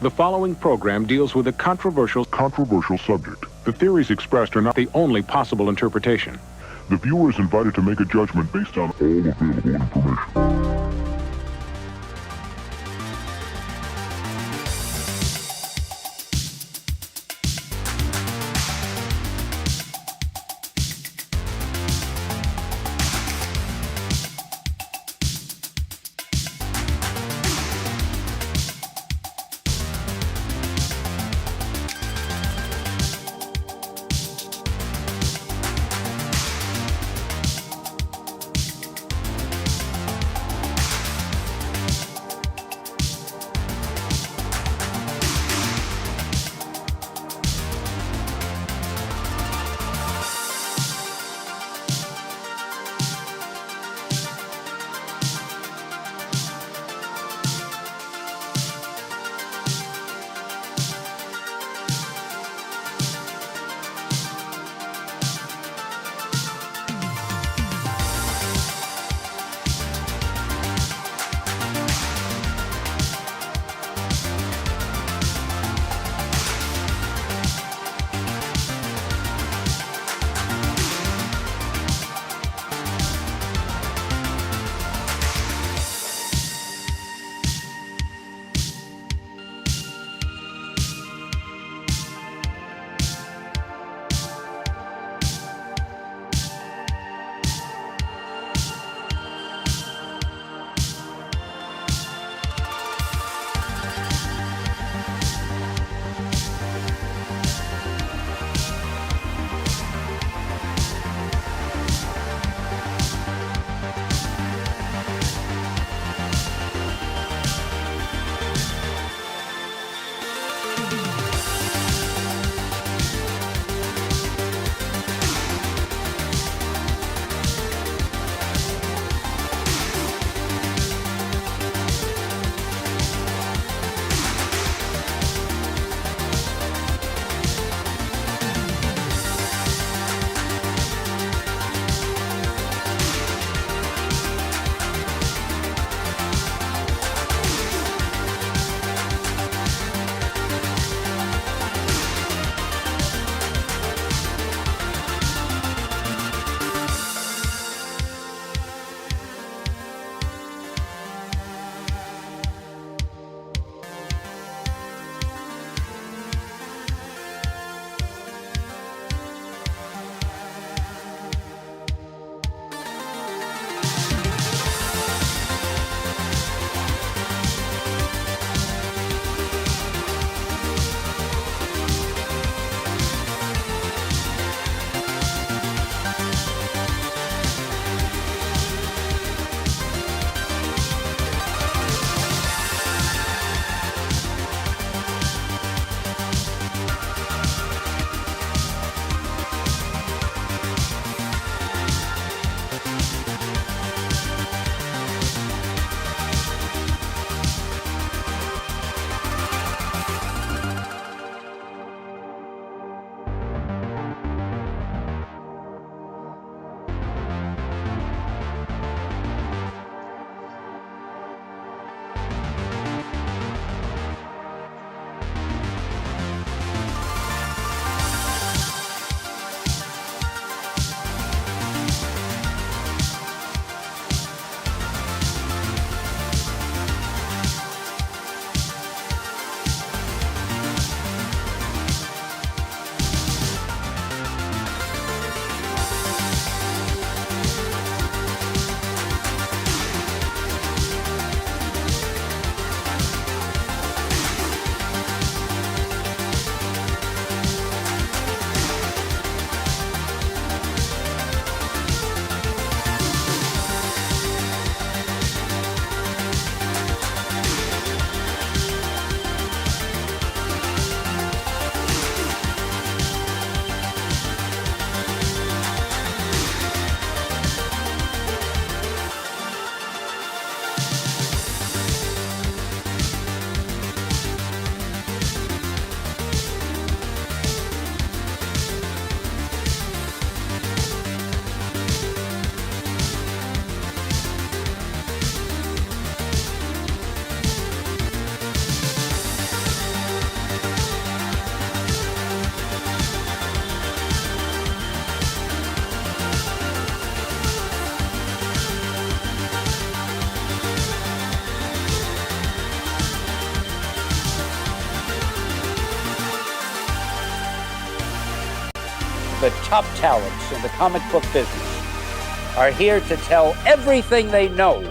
The following program deals with a controversial subject. The theories expressed are not the only possible interpretation. The viewer is invited to make a judgment based on all available information. the top talents in the comic book business are here to tell everything they know.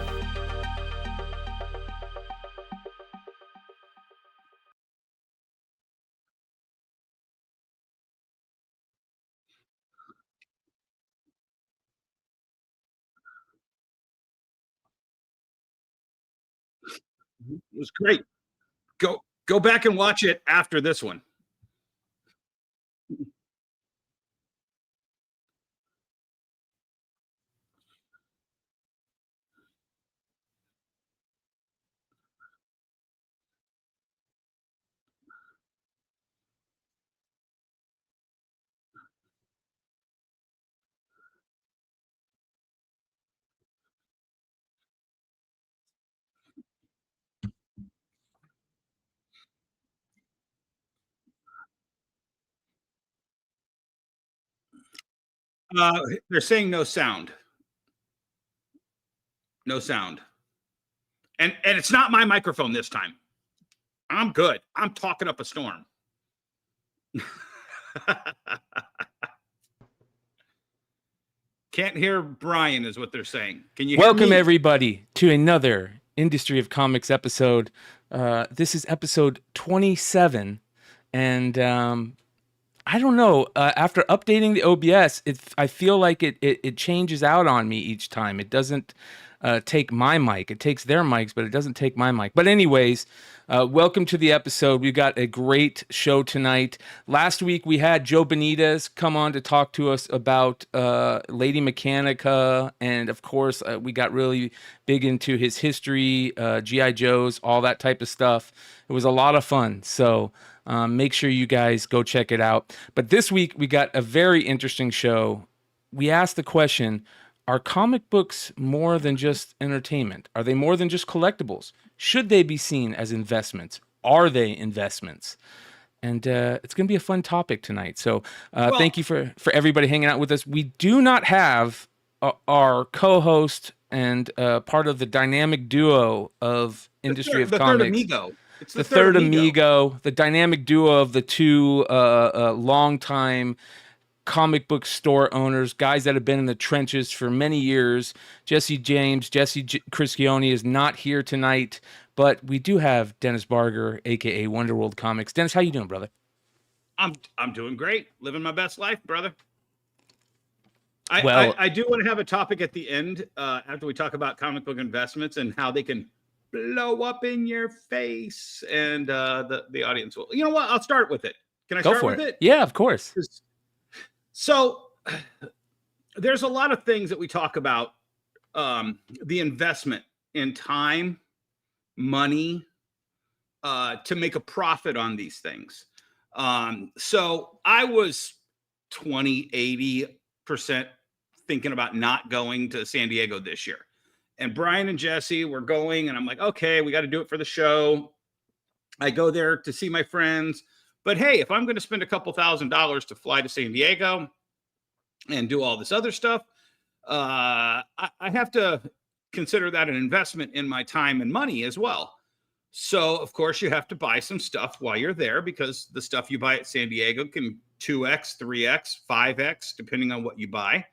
It was great. Go back and watch it after this one. They're saying no sound. No sound. And it's not my microphone this time. I'm good. I'm talking up a storm. Can't hear Brian is what they're saying. Can you hear Welcome me? everybody to another Industry of Comics episode. This is episode 27, and I don't know. After updating the OBS, I feel like it changes out on me each time. It doesn't take my mic. It takes their mics, but it doesn't take my mic. But anyways, welcome to the episode. We've got a great show tonight. Last week we had Joe Benitez come on to talk to us about Lady Mechanica, and of course we got really big into his history, G.I. Joes, all that type of stuff. It was a lot of fun. So make sure you guys go check it out. But this week we got a very interesting show. We asked the question, are comic books more than just entertainment? Are they more than just collectibles? Should they be seen as investments? Are they investments? And it's going to be a fun topic tonight. So thank you for everybody hanging out with us. We do not have our co-host and part of the dynamic duo of Industry of Comics. Third amigo. It's the third amigo, the dynamic duo of the two longtime comic book store owners, guys that have been in the trenches for many years. Jesse Criscione is not here tonight, but we do have Dennis Barger, aka Wonderworld Comics. Dennis, how you doing, brother? I'm doing great, living my best life, brother. I do want to have a topic at the end after we talk about comic book investments and how they can blow up in your face, and the audience will. You know what? I'll start with it. Can I start with it? Yeah, of course. So there's a lot of things that we talk about, the investment in time, money, to make a profit on these things. So I was 80% thinking about not going to San Diego this year. And Brian and Jesse were going, and I'm like, okay, we got to do it for the show. I go there to see my friends. But hey, if I'm going to spend a couple $1,000s to fly to San Diego and do all this other stuff, I have to consider that an investment in my time and money as well. So, of course, you have to buy some stuff while you're there, because the stuff you buy at San Diego can 2x, 3x, 5x, depending on what you buy.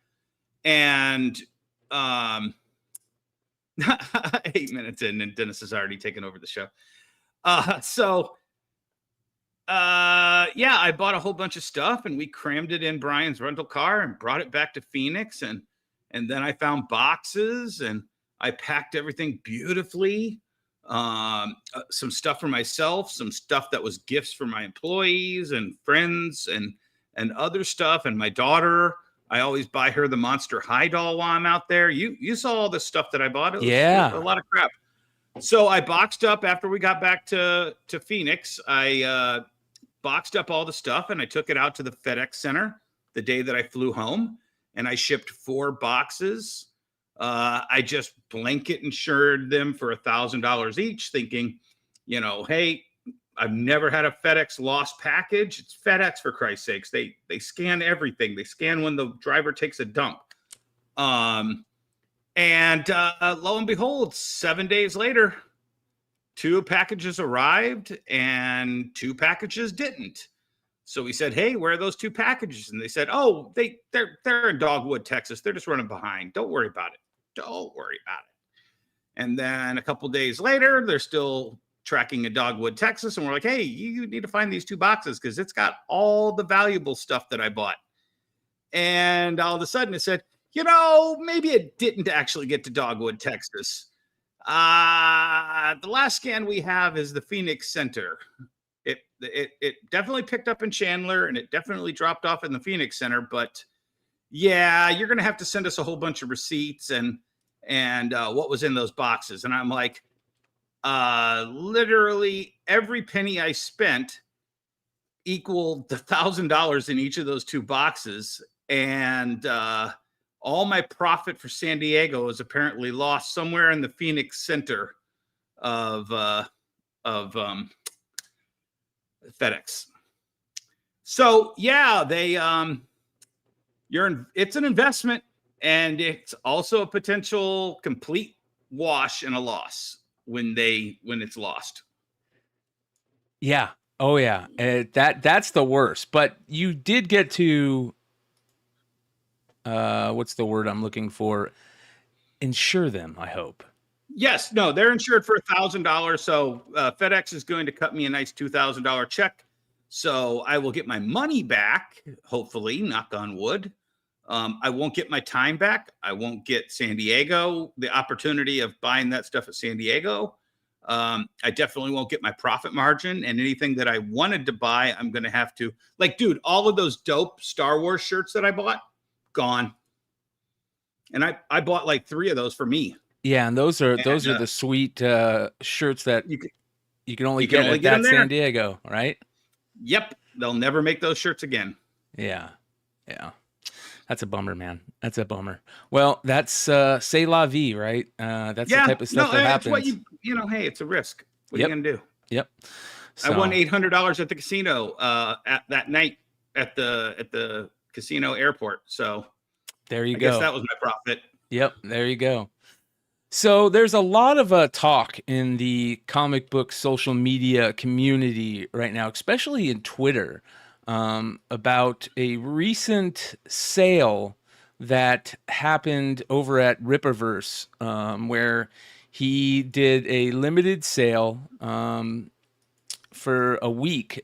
And 8 minutes in, and Dennis has already taken over the show. Yeah, I bought a whole bunch of stuff, and we crammed it in Brian's rental car and brought it back to Phoenix. And then I found boxes, and I packed everything beautifully. Some stuff for myself, some stuff that was gifts for my employees and friends, and other stuff. And my daughter, I always buy her the Monster High doll while I'm out there. You saw all the stuff that I bought. It was a lot of crap. So I boxed up after we got back to Phoenix. I boxed up all the stuff, and I took it out to the FedEx Center the day that I flew home, and I shipped 4 boxes. I just blanket insured them for $1,000 each, thinking, hey, I've never had a FedEx lost package. It's FedEx, for Christ's sakes. They scan everything. They scan when the driver takes a dump. And lo and behold, 7 days later, 2 packages arrived and 2 packages didn't. So we said, hey, where are those 2 packages? And they said, oh, they're in Dogwood, Texas. They're just running behind. Don't worry about it. Don't worry about it. And then a couple days later, they're still tracking in Dogwood, Texas. And we're like, hey, you need to find these 2 boxes because it's got all the valuable stuff that I bought. And all of a sudden it said, maybe it didn't actually get to Dogwood, Texas. The last scan we have is the Phoenix Center. It definitely picked up in Chandler and it definitely dropped off in the Phoenix Center. But yeah, you're going to have to send us a whole bunch of receipts and what was in those boxes. And I'm like, literally every penny I spent equaled $1,000 in each of those 2 boxes. And all my profit for San Diego is apparently lost somewhere in the Phoenix Center of FedEx. So yeah, it's an investment, and it's also a potential complete wash and a loss when it's lost. Yeah. Oh yeah. That's the worst. But you did get to what's the word I'm looking for? Insure them, I hope. Yes, no, they're insured for $1,000. So FedEx is going to cut me a nice $2,000 check. So I will get my money back, hopefully, knock on wood. I won't get my time back. I won't get San Diego, the opportunity of buying that stuff at San Diego. I definitely won't get my profit margin, and anything that I wanted to buy, I'm going to have to, like, dude, all of those dope Star Wars shirts that I bought, gone. And I bought like 3 of those for me. Yeah, and those are the sweet shirts that you can only get at that San Diego, right? Yep, they'll never make those shirts again. Yeah. That's a bummer, man. That's a bummer. Well, that's c'est la vie, right? That's the type of stuff that happens. What hey, it's a risk. What are you gonna do? Yep. So, I won $800 at the casino at that night at the casino airport. So there you I go. guess that was my profit. Yep, there you go. So there's a lot of talk in the comic book social media community right now, especially in Twitter, about a recent sale that happened over at Rippaverse, where he did a limited sale for a week,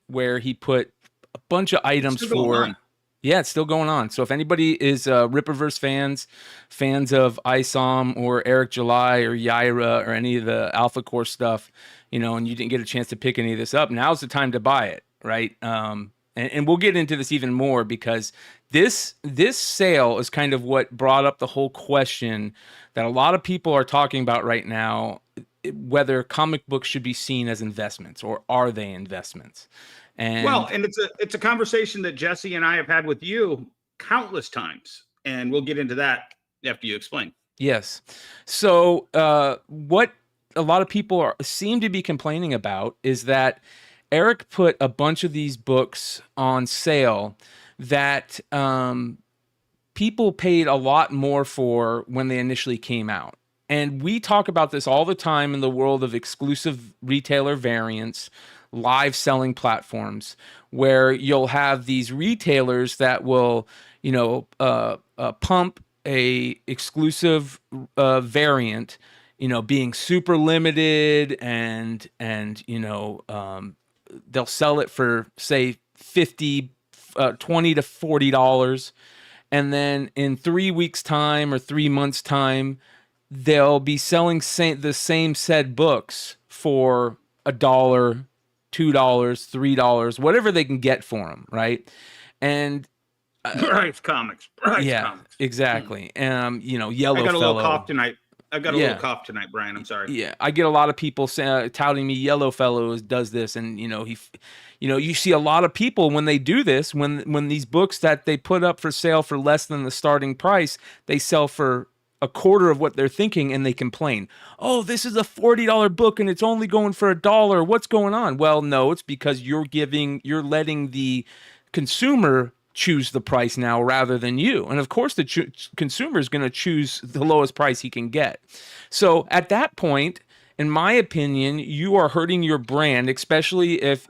where he put a bunch of items for. Yeah, it's still going on. So if anybody is Rippaverse fans of ISOM or Eric July or Yaira or any of the Alpha Core stuff, and you didn't get a chance to pick any of this up, now's the time to buy it, right? And we'll get into this even more because this sale is kind of what brought up the whole question that a lot of people are talking about right now, whether comic books should be seen as investments or are they investments? And it's a conversation that Jesse and I have had with you countless times, and we'll get into that after you explain. Yes. So what a lot of people seem to be complaining about is that Eric put a bunch of these books on sale that people paid a lot more for when they initially came out. And we talk about this all the time in the world of exclusive retailer variants, live selling platforms, where you'll have these retailers that will, pump a exclusive variant, being super limited and they'll sell it for say $20 to $40. And then in 3 weeks time or 3 months time, they'll be selling the same said books for $1, $2, $3, whatever they can get for them, right? And Bryce Comics. Comics. Exactly. Yellow. I got a little cough tonight. Little cough tonight, Brian. I'm sorry. Yeah, I get a lot of people touting me. Yellow Fellow does this, and you see a lot of people when they do this, when these books that they put up for sale for less than the starting price, they sell for a quarter of what they're thinking, and they complain, oh, this is a $40 book and it's only going for $1. What's going on? Well, no, it's because you're letting the consumer choose the price now rather than you. And of course, the consumer is going to choose the lowest price he can get. So at that point, in my opinion, you are hurting your brand, especially if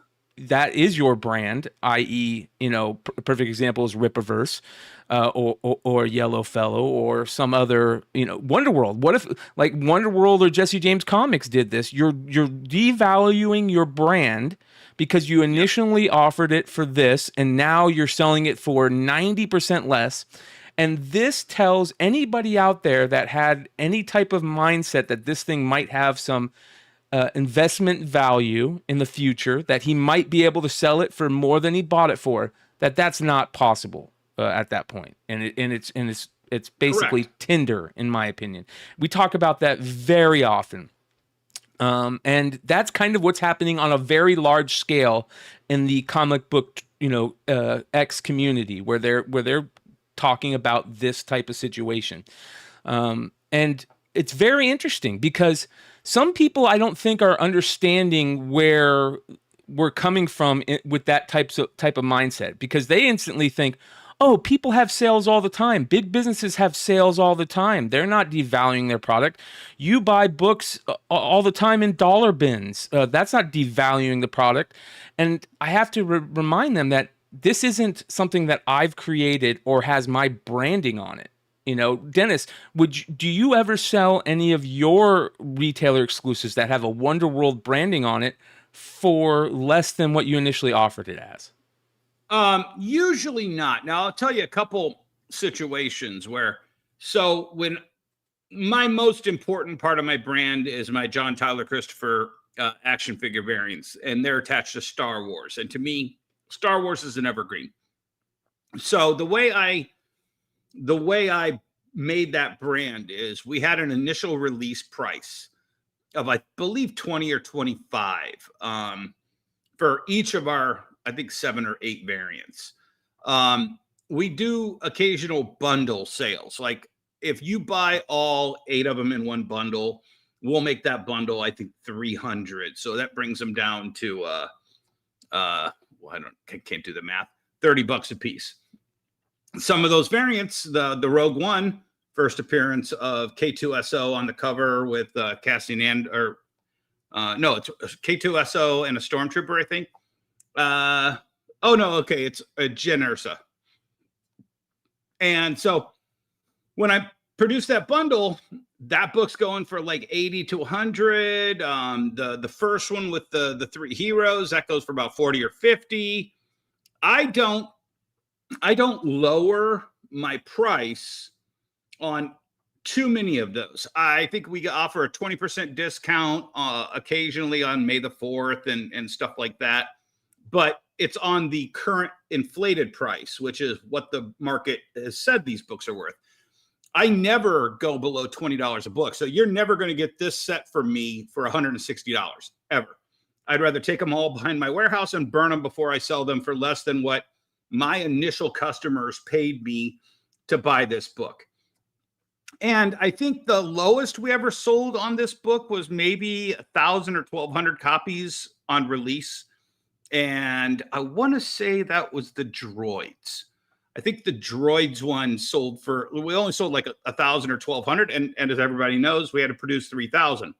that is your brand, i.e., a perfect example is Rippaverse, or Yellow Fellow, or some other, Wonderworld. What if like Wonderworld or Jesse James Comics did this? You're devaluing your brand because you initially offered it for this, and now you're selling it for 90% less. And this tells anybody out there that had any type of mindset that this thing might have some investment value in the future, that he might be able to sell it for more than he bought it for, that's not possible at that point. And it's basically Correct. Tinder, in my opinion. We talk about that very often. And that's kind of what's happening on a very large scale in the comic book, X community, where they're talking about this type of situation. And it's very interesting because some people, I don't think, are understanding where we're coming from with that type of mindset, because they instantly think, oh, people have sales all the time. Big businesses have sales all the time. They're not devaluing their product. You buy books all the time in dollar bins. That's not devaluing the product. And I have to remind them that this isn't something that I've created or has my branding on it. Dennis, do you ever sell any of your retailer exclusives that have a Wonderworld branding on it for less than what you initially offered it as? Usually not. Now I'll tell you a couple situations when my most important part of my brand is my John Tyler Christopher action figure variants, and they're attached to Star Wars. And to me, Star Wars is an evergreen. So the way I made that brand is we had an initial release price of, I believe, 20 or 25 for each of our, I think, 7 or 8 variants. We do occasional bundle sales. Like if you buy all 8 of them in one bundle, we'll make that bundle, I think, 300. So that brings them down to, I can't do the math, $30 a piece. Some of those variants, the Rogue One, first appearance of K2SO on the cover with Cassian it's K2SO and a Stormtrooper, I think. It's a Jyn Erso. And so when I produced that bundle, that book's going for like 80 to 100. The first one with the 3 heroes, that goes for about 40 or 50. I don't lower my price on too many of those. I think we offer a 20% discount occasionally on May the 4th and stuff like that. But it's on the current inflated price, which is what the market has said these books are worth. I never go below $20 a book. So you're never going to get this set from me for $160 ever. I'd rather take them all behind my warehouse and burn them before I sell them for less than what my initial customers paid me to buy this book. And I think the lowest we ever sold on this book was maybe 1,000 or 1,200 copies on release. And I want to say that was the Droids. I think the Droids one we only sold like 1,000 or 1,200. And as everybody knows, we had to produce 3,000.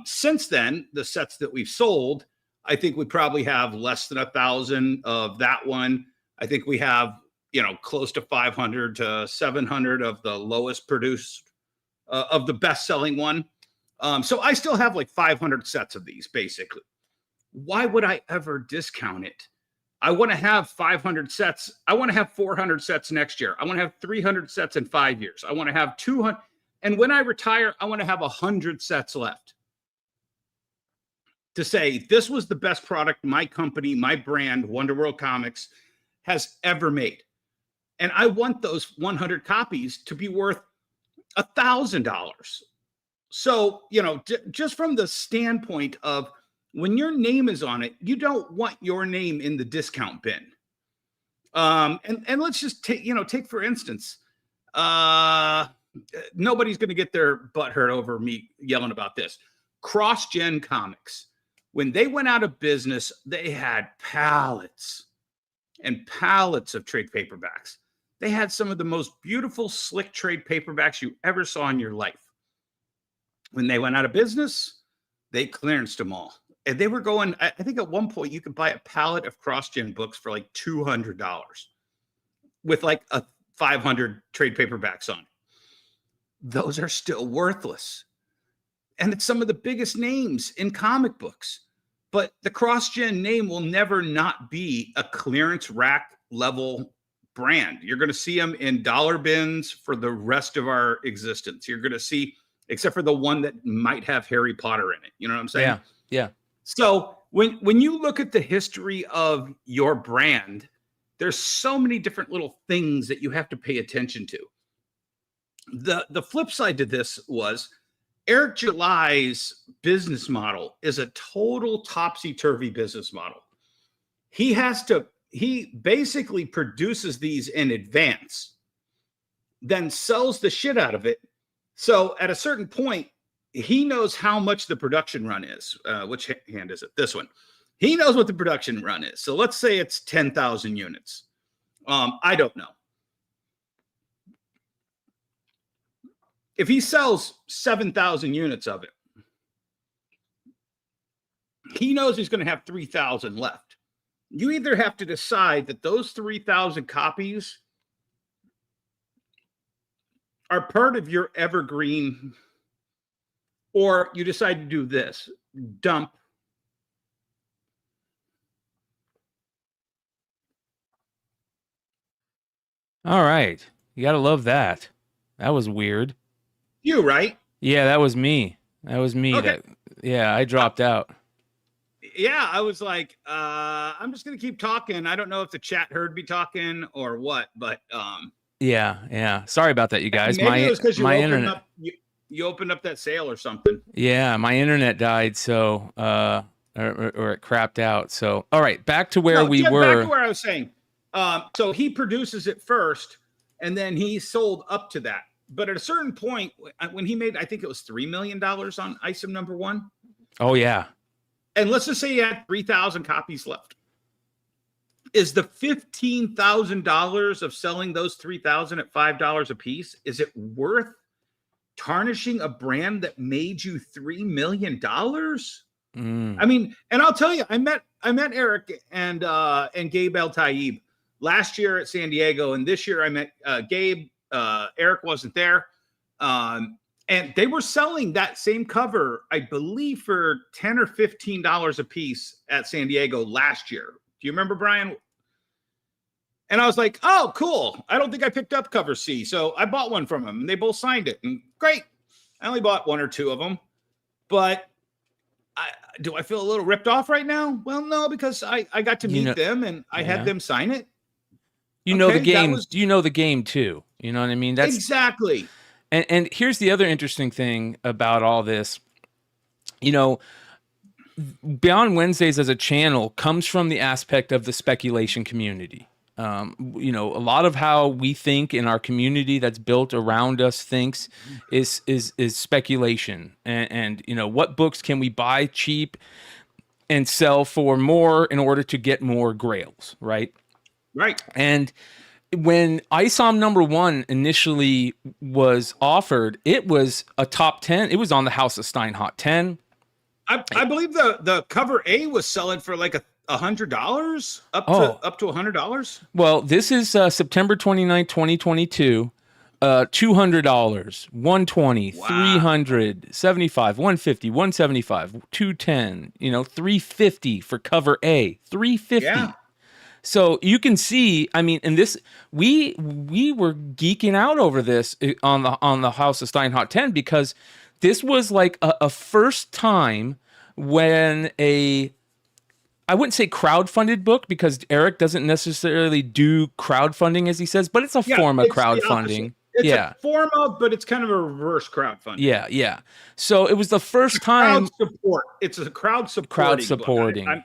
Since then, the sets that we've sold, I think we probably have less than 1,000 of that one. I think we have, close to 500 to 700 of the lowest produced, of the best-selling one. So I still have like 500 sets of these, basically. Why would I ever discount it? I want to have 500 sets. I want to have 400 sets next year. I want to have 300 sets in 5 years. I want to have 200. And when I retire, I want to have 100 sets left to say this was the best product my company, my brand, Wonderworld Comics, has ever made. And I want those 100 copies to be worth $1,000. So, just from the standpoint of when your name is on it, you don't want your name in the discount bin. And let's just take for instance, nobody's going to get their butt hurt over me yelling about this. Cross-Gen Comics. When they went out of business, they had pallets and pallets of trade paperbacks. They had some of the most beautiful, slick trade paperbacks you ever saw in your life. When they went out of business, they clearanced them all. And they were going, I think at one point you could buy a pallet of cross-gen books for like $200 with like a 500 trade paperbacks on it. Those are still worthless. And it's some of the biggest names in comic books. But the cross-gen name will never not be a clearance rack level brand. You're going to see them in dollar bins for the rest of our existence. You're going to see, except for the one that might have Harry Potter in it. You know what I'm saying? Yeah. Yeah. So when you look at the history of your brand, there's so many different little things that you have to pay attention to. The flip side to this was Eric July's business model is a total topsy-turvy business model. He basically produces these in advance, then sells the shit out of it. So at a certain point, he knows how much the production run is. Which hand is it? This one. He knows what the production run is. So let's say it's 10,000 units. I don't know. If he sells 7,000 units of it, he knows he's going to have 3,000 left. You either have to decide that those 3,000 copies are part of your evergreen, or you decide to do this, dump All right. You got to love that. That was weird. you, right? Yeah, that was me. That was me. Okay. Yeah, I dropped out. Yeah, I was like, I'm just gonna keep talking. I don't know if the chat heard me talking or what, but Yeah. Sorry about that, you guys. maybe it was because my internet. You opened up that sale or something. Yeah, my internet died, so or it crapped out. So, all right, back to where we were. Back to where I was saying. So he produces it first, and then he sold up to that. But at a certain point, when he made, I think it was $3 million on item number 1. Oh yeah. And let's just say he had 3,000 copies left. Is the $15,000 of selling those 3,000 at $5 a piece, is it worth tarnishing a brand that made you $3 million? I mean, and I'll tell you, I met Eric and Gabe El Taib last year at San Diego, and this year I met Gabe. Eric wasn't there. And they were selling that same cover, I believe, for $10 or $15 a piece at San Diego last year. Do you remember, Brian? And I was like, oh, cool. I don't think I picked up cover C. So I bought one from them, and they both signed it. And great. I only bought 1 or 2 of them. But do I feel a little ripped off right now? Well, no, because I got to meet them, and I had them sign it. You know the game. You know the game, too. You know what I mean? That's exactly. And here's the other interesting thing about all this. You know, Beyond Wednesdays as a channel comes from the aspect of the speculation community. You know, a lot of how we think in our community that's built around us thinks is speculation. And you know, what books can we buy cheap and sell for more in order to get more grails, right? Right. And when ISOM number 1 initially was offered, it was a top 10. It was on the House of Stein Hot 10. I believe the cover A was selling for like $100 up to $100. Well, this is September 29, 2022. $200, $120, wow. $300, $75, $150, $175, $210, you know, $350 for cover A, $350. Yeah. So you can see, I mean, and this, we were geeking out over this on the House of Stein Hot 10 because this was like a first time when I wouldn't say crowdfunded book because Eric doesn't necessarily do crowdfunding as he says, but it's a form of crowdfunding. It's a form of, but it's kind of a reverse crowdfunding. Yeah. So it was the first time. Crowd support. It's a crowd supporting.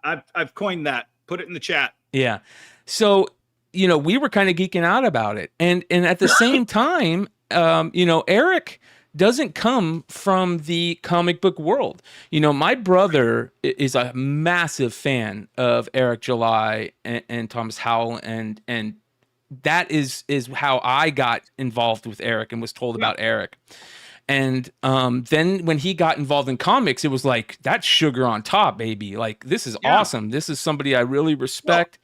I've coined that. Put it in the chat. Yeah. So, you know, we were kind of geeking out about it. And at the same time, you know, Eric doesn't come from the comic book world. You know, my brother is a massive fan of Eric July and Thomas Howell. And that is how I got involved with Eric and was told about Eric. And then when he got involved in comics, it was like, that's sugar on top, baby. Like, this is awesome. This is somebody I really respect.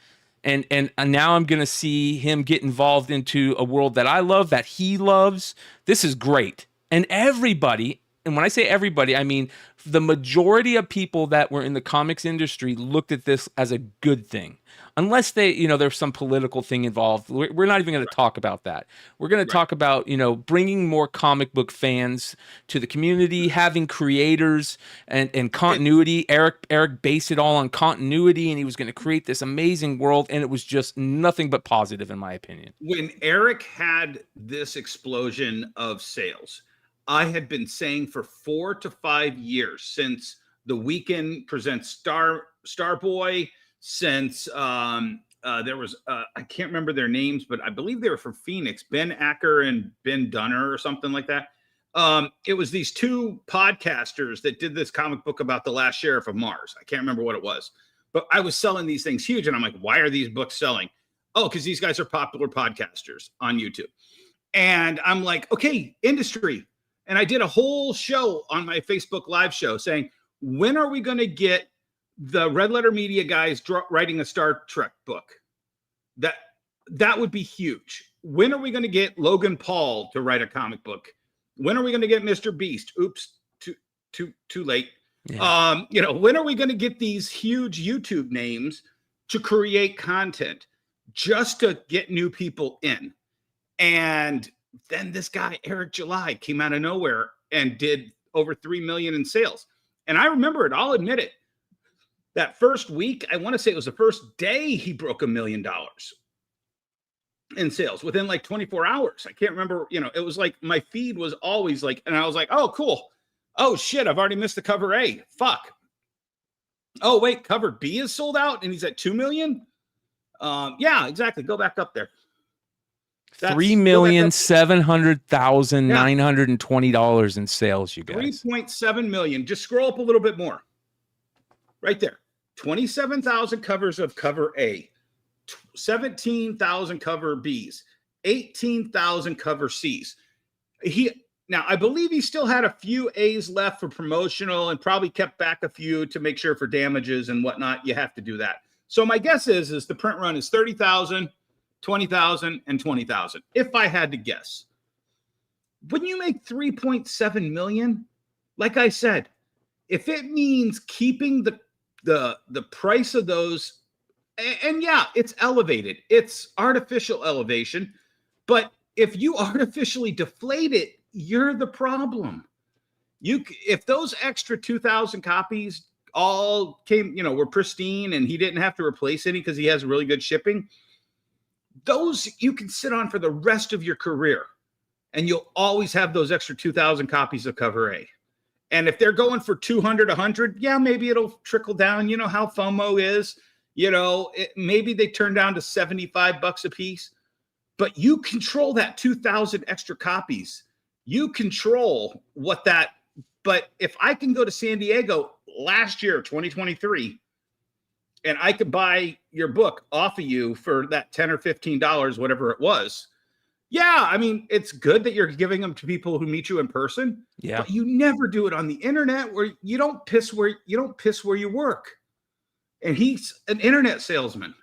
And now I'm going to see him get involved into a world that I love, that he loves. This is great. And everybody, and when I say everybody, I mean the majority of people that were in the comics industry looked at this as a good thing. Unless they, there's some political thing involved. We're not even going to talk about that. We're going to talk about, bringing more comic book fans to the community, having creators and continuity. Eric based it all on continuity, and he was going to create this amazing world, and it was just nothing but positive, in my opinion. When Eric had this explosion of sales, I had been saying for 4 to 5 years, since The Weeknd presents Starboy, since there was I can't remember their names, but I believe they were from Phoenix, Ben Acker and Ben Dunner or something like that. It was these two podcasters that did this comic book about the last sheriff of Mars. I can't remember what it was, but I was selling these things huge, and I'm like, why are these books selling? Oh, because these guys are popular podcasters on YouTube. And I'm like, okay, industry. And I did a whole show on my Facebook Live show saying, when are we going to get the Red Letter Media guys writing a Star Trek book? That would be huge. When are we going to get Logan Paul to write a comic book? When are we going to get Mr. Beast? Oops, too late. Yeah. When are we going to get these huge YouTube names to create content just to get new people in? And then this guy, Eric July, came out of nowhere and did over 3 million in sales. And I remember it, I'll admit it. That first week, I want to say it was the first day he broke $1 million in sales within like 24 hours. I can't remember, it was like my feed was always like, and I was like, oh, cool. Oh shit, I've already missed the cover A. Fuck. Oh, wait, cover B is sold out and he's at 2 million. Yeah, exactly. Go back up there. $3,700,920 in sales, you guys. 3.7 million. Just scroll up a little bit more. Right there. 27,000 covers of cover A, 17,000 cover Bs, 18,000 cover Cs. Now, I believe he still had a few A's left for promotional and probably kept back a few to make sure for damages and whatnot. You have to do that. So my guess is the print run is 30,000, 20,000, and 20,000. If I had to guess, when you make 3.7 million, like I said, if it means keeping the price of those, and yeah, it's elevated, it's artificial elevation, but if you artificially deflate it, you're the problem. If those extra 2,000 copies all came, were pristine and he didn't have to replace any because he has really good shipping, those you can sit on for the rest of your career, and you'll always have those extra 2,000 copies of cover A. And if they're going for 200, 100, yeah, maybe it'll trickle down. You know how FOMO is, maybe they turn down to $75 a piece, but you control that 2,000 extra copies. You control but if I can go to San Diego last year, 2023, and I could buy your book off of you for that $10 or $15, whatever it was. Yeah, I mean, it's good that you're giving them to people who meet you in person. Yeah, but you never do it on the internet where you don't piss where you work. And he's an internet salesman.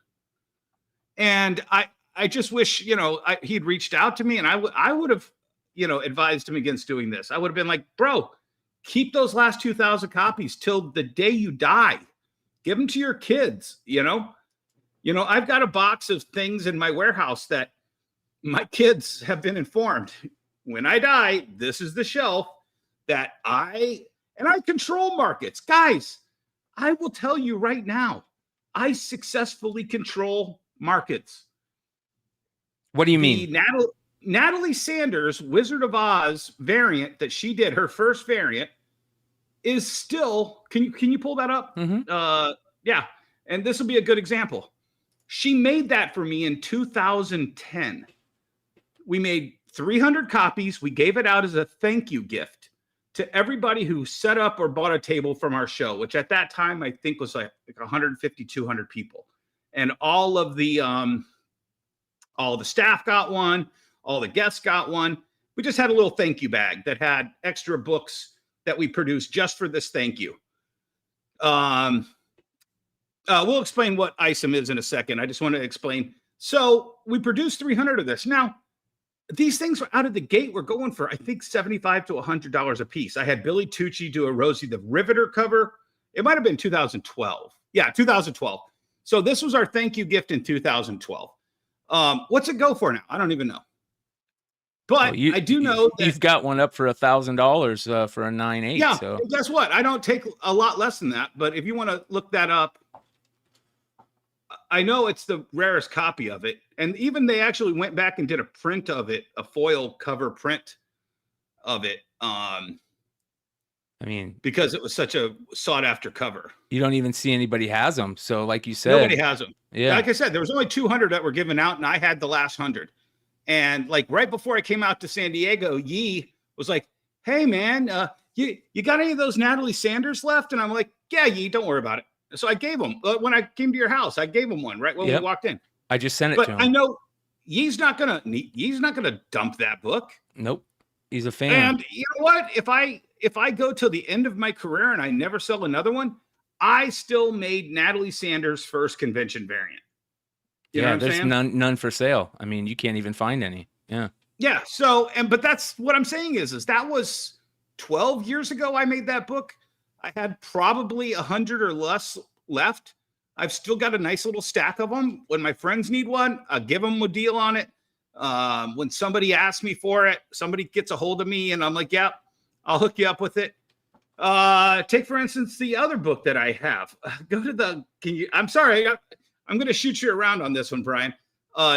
And I just wish, he'd reached out to me, and I would have, advised him against doing this. I would have been like, bro, keep those last 2,000 copies till the day you die. Give them to your kids, I've got a box of things in my warehouse that my kids have been informed. When I die, this is the shelf that I control markets. Guys, I will tell you right now, I successfully control markets. What do you mean? Natalie Sanders' Wizard of Oz variant that she did, her first variant, is still, can you pull that up? Mm-hmm. Yeah. And this will be a good example. She made that for me in 2010. We made 300 copies. We gave it out as a thank you gift to everybody who set up or bought a table from our show, which at that time I think was like 150, 200 people. And all the staff got one, all the guests got one. we just had a little thank you bag that had extra books that we produced just for this thank you. We'll explain what ISOM is in a second. I just want to explain. So we produced 300 of this. Now, these things were out of the gate. We're going for, I think, $75 to $100 a piece. I had Billy Tucci do a Rosie the Riveter cover. It might have been 2012. Yeah, 2012. So this was our thank you gift in 2012. What's it go for now? I don't even know. But I do know that you've got one up for $1,000 for a 9.8. Yeah, so guess what? I don't take a lot less than that. But if you want to look that up, I know it's the rarest copy of it. And even they actually went back and did a print of it, a foil cover print of it. I mean, because it was such a sought after cover. You don't even see anybody has them. So like you said, nobody has them. Yeah. Like I said, there was only 200 that were given out and I had the last 100. And like right before I came out to San Diego, Yee was like, hey man, you got any of those Natalie Sanders left? And I'm like, yeah, Yee, don't worry about it. So I gave him when I came to your house. I gave him one right when we walked in. I just sent it but to him. I know Yee's not gonna dump that book. Nope, he's a fan. And you know what? If I go till the end of my career and I never sell another one, I still made Natalie Sanders' first convention variant. You know what I'm saying? none for sale. I mean, you can't even find any. Yeah. Yeah. So but that's what I'm saying is that was 12 years ago. I made that book. I had probably 100 or less left. I've still got a nice little stack of them. When my friends need one, I'll give them a deal on it. When somebody asks me for it, somebody gets a hold of me and I'm like, yeah, I'll hook you up with it. Take, for instance, the other book that I have. Go to I'm sorry. I'm going to shoot you around on this one, Brian.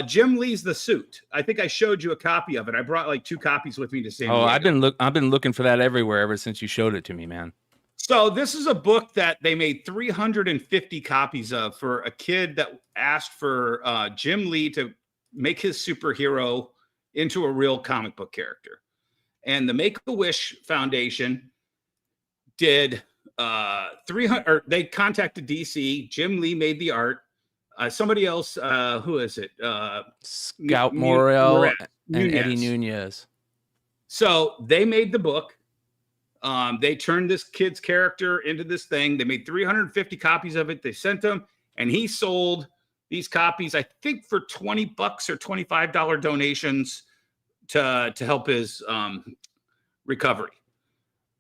Jim Lee's The Suit. I think I showed you a copy of it. I brought like 2 copies with me to San Diego. I've been looking for that everywhere ever since you showed it to me, man. So this is a book that they made 350 copies of for a kid that asked for Jim Lee to make his superhero into a real comic book character. And the Make-A-Wish Foundation did 300, or they contacted DC. Jim Lee made the art. Somebody else, who is it? Scout Morrell and Eddie Nunez. So they made the book. They turned this kid's character into this thing. They made 350 copies of it. They sent them, and he sold these copies, I think, for $20 or $25 donations to help his recovery.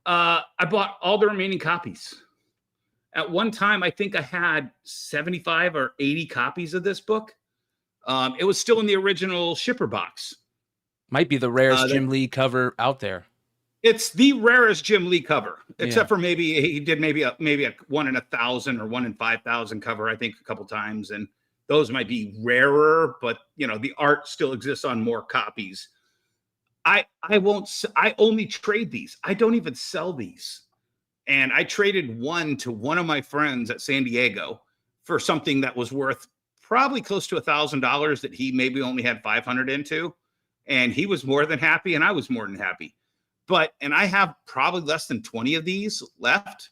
I bought all the remaining copies. At one time, I think I had 75 or 80 copies of this book. It was still in the original shipper box. Might be the rarest Jim Lee cover out there. It's the rarest Jim Lee cover, except for maybe he did maybe a 1 in 1,000 or 1 in 5,000 cover, I think, a couple times. And those might be rarer, but you know, the art still exists on more copies. I only trade these. I don't even sell these. And I traded one to one of my friends at San Diego for something that was worth probably close to $1,000 that he maybe only had 500 into. And he was more than happy, and I was more than happy. And I have probably less than 20 of these left.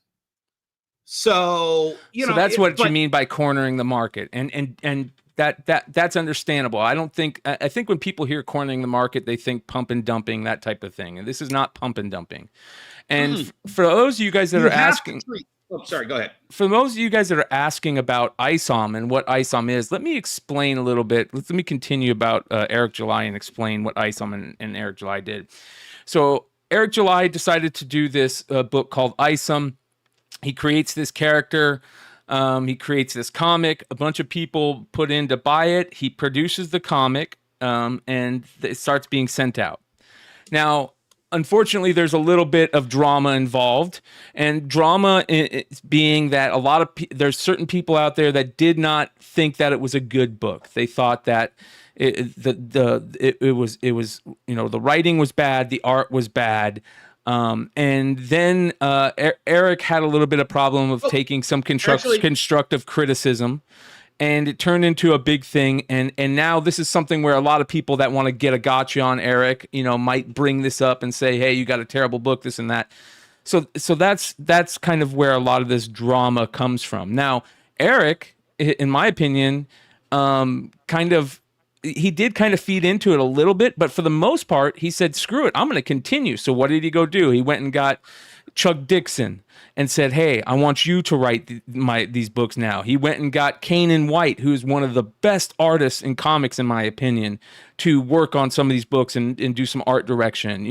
So, you know, that's what you mean by cornering the market. And that's understandable. I think when people hear cornering the market, they think pump and dumping, that type of thing. And this is not pump and dumping. And for those of you guys that are asking, sorry, go ahead. For those of you guys that are asking about ISOM and what ISOM is, let me explain a little bit. Let me continue about Eric July and explain what ISOM and Eric July did. So Eric July decided to do this book called ISOM. He creates this character. He creates this comic. A bunch of people put in to buy it. He produces the comic, and it starts being sent out. Now, unfortunately, there's a little bit of drama involved, and drama being that there's certain people out there that did not think that it was a good book. They thought that it was the writing was bad, the art was bad. And then Eric had a little bit of problem of taking some constructive criticism, and it turned into a big thing. And now this is something where a lot of people that want to get a gotcha on Eric, might bring this up and say, hey, you got a terrible book, this and that. So that's kind of where a lot of this drama comes from. Now, Eric, in my opinion, kind of he did kind of feed into it a little bit, but for the most part, he said, screw it, I'm going to continue. So what did he go do? He went and got Chuck Dixon and said, hey, I want you to write these books now. He went and got Kanan White, who's one of the best artists in comics, in my opinion, to work on some of these books and do some art direction,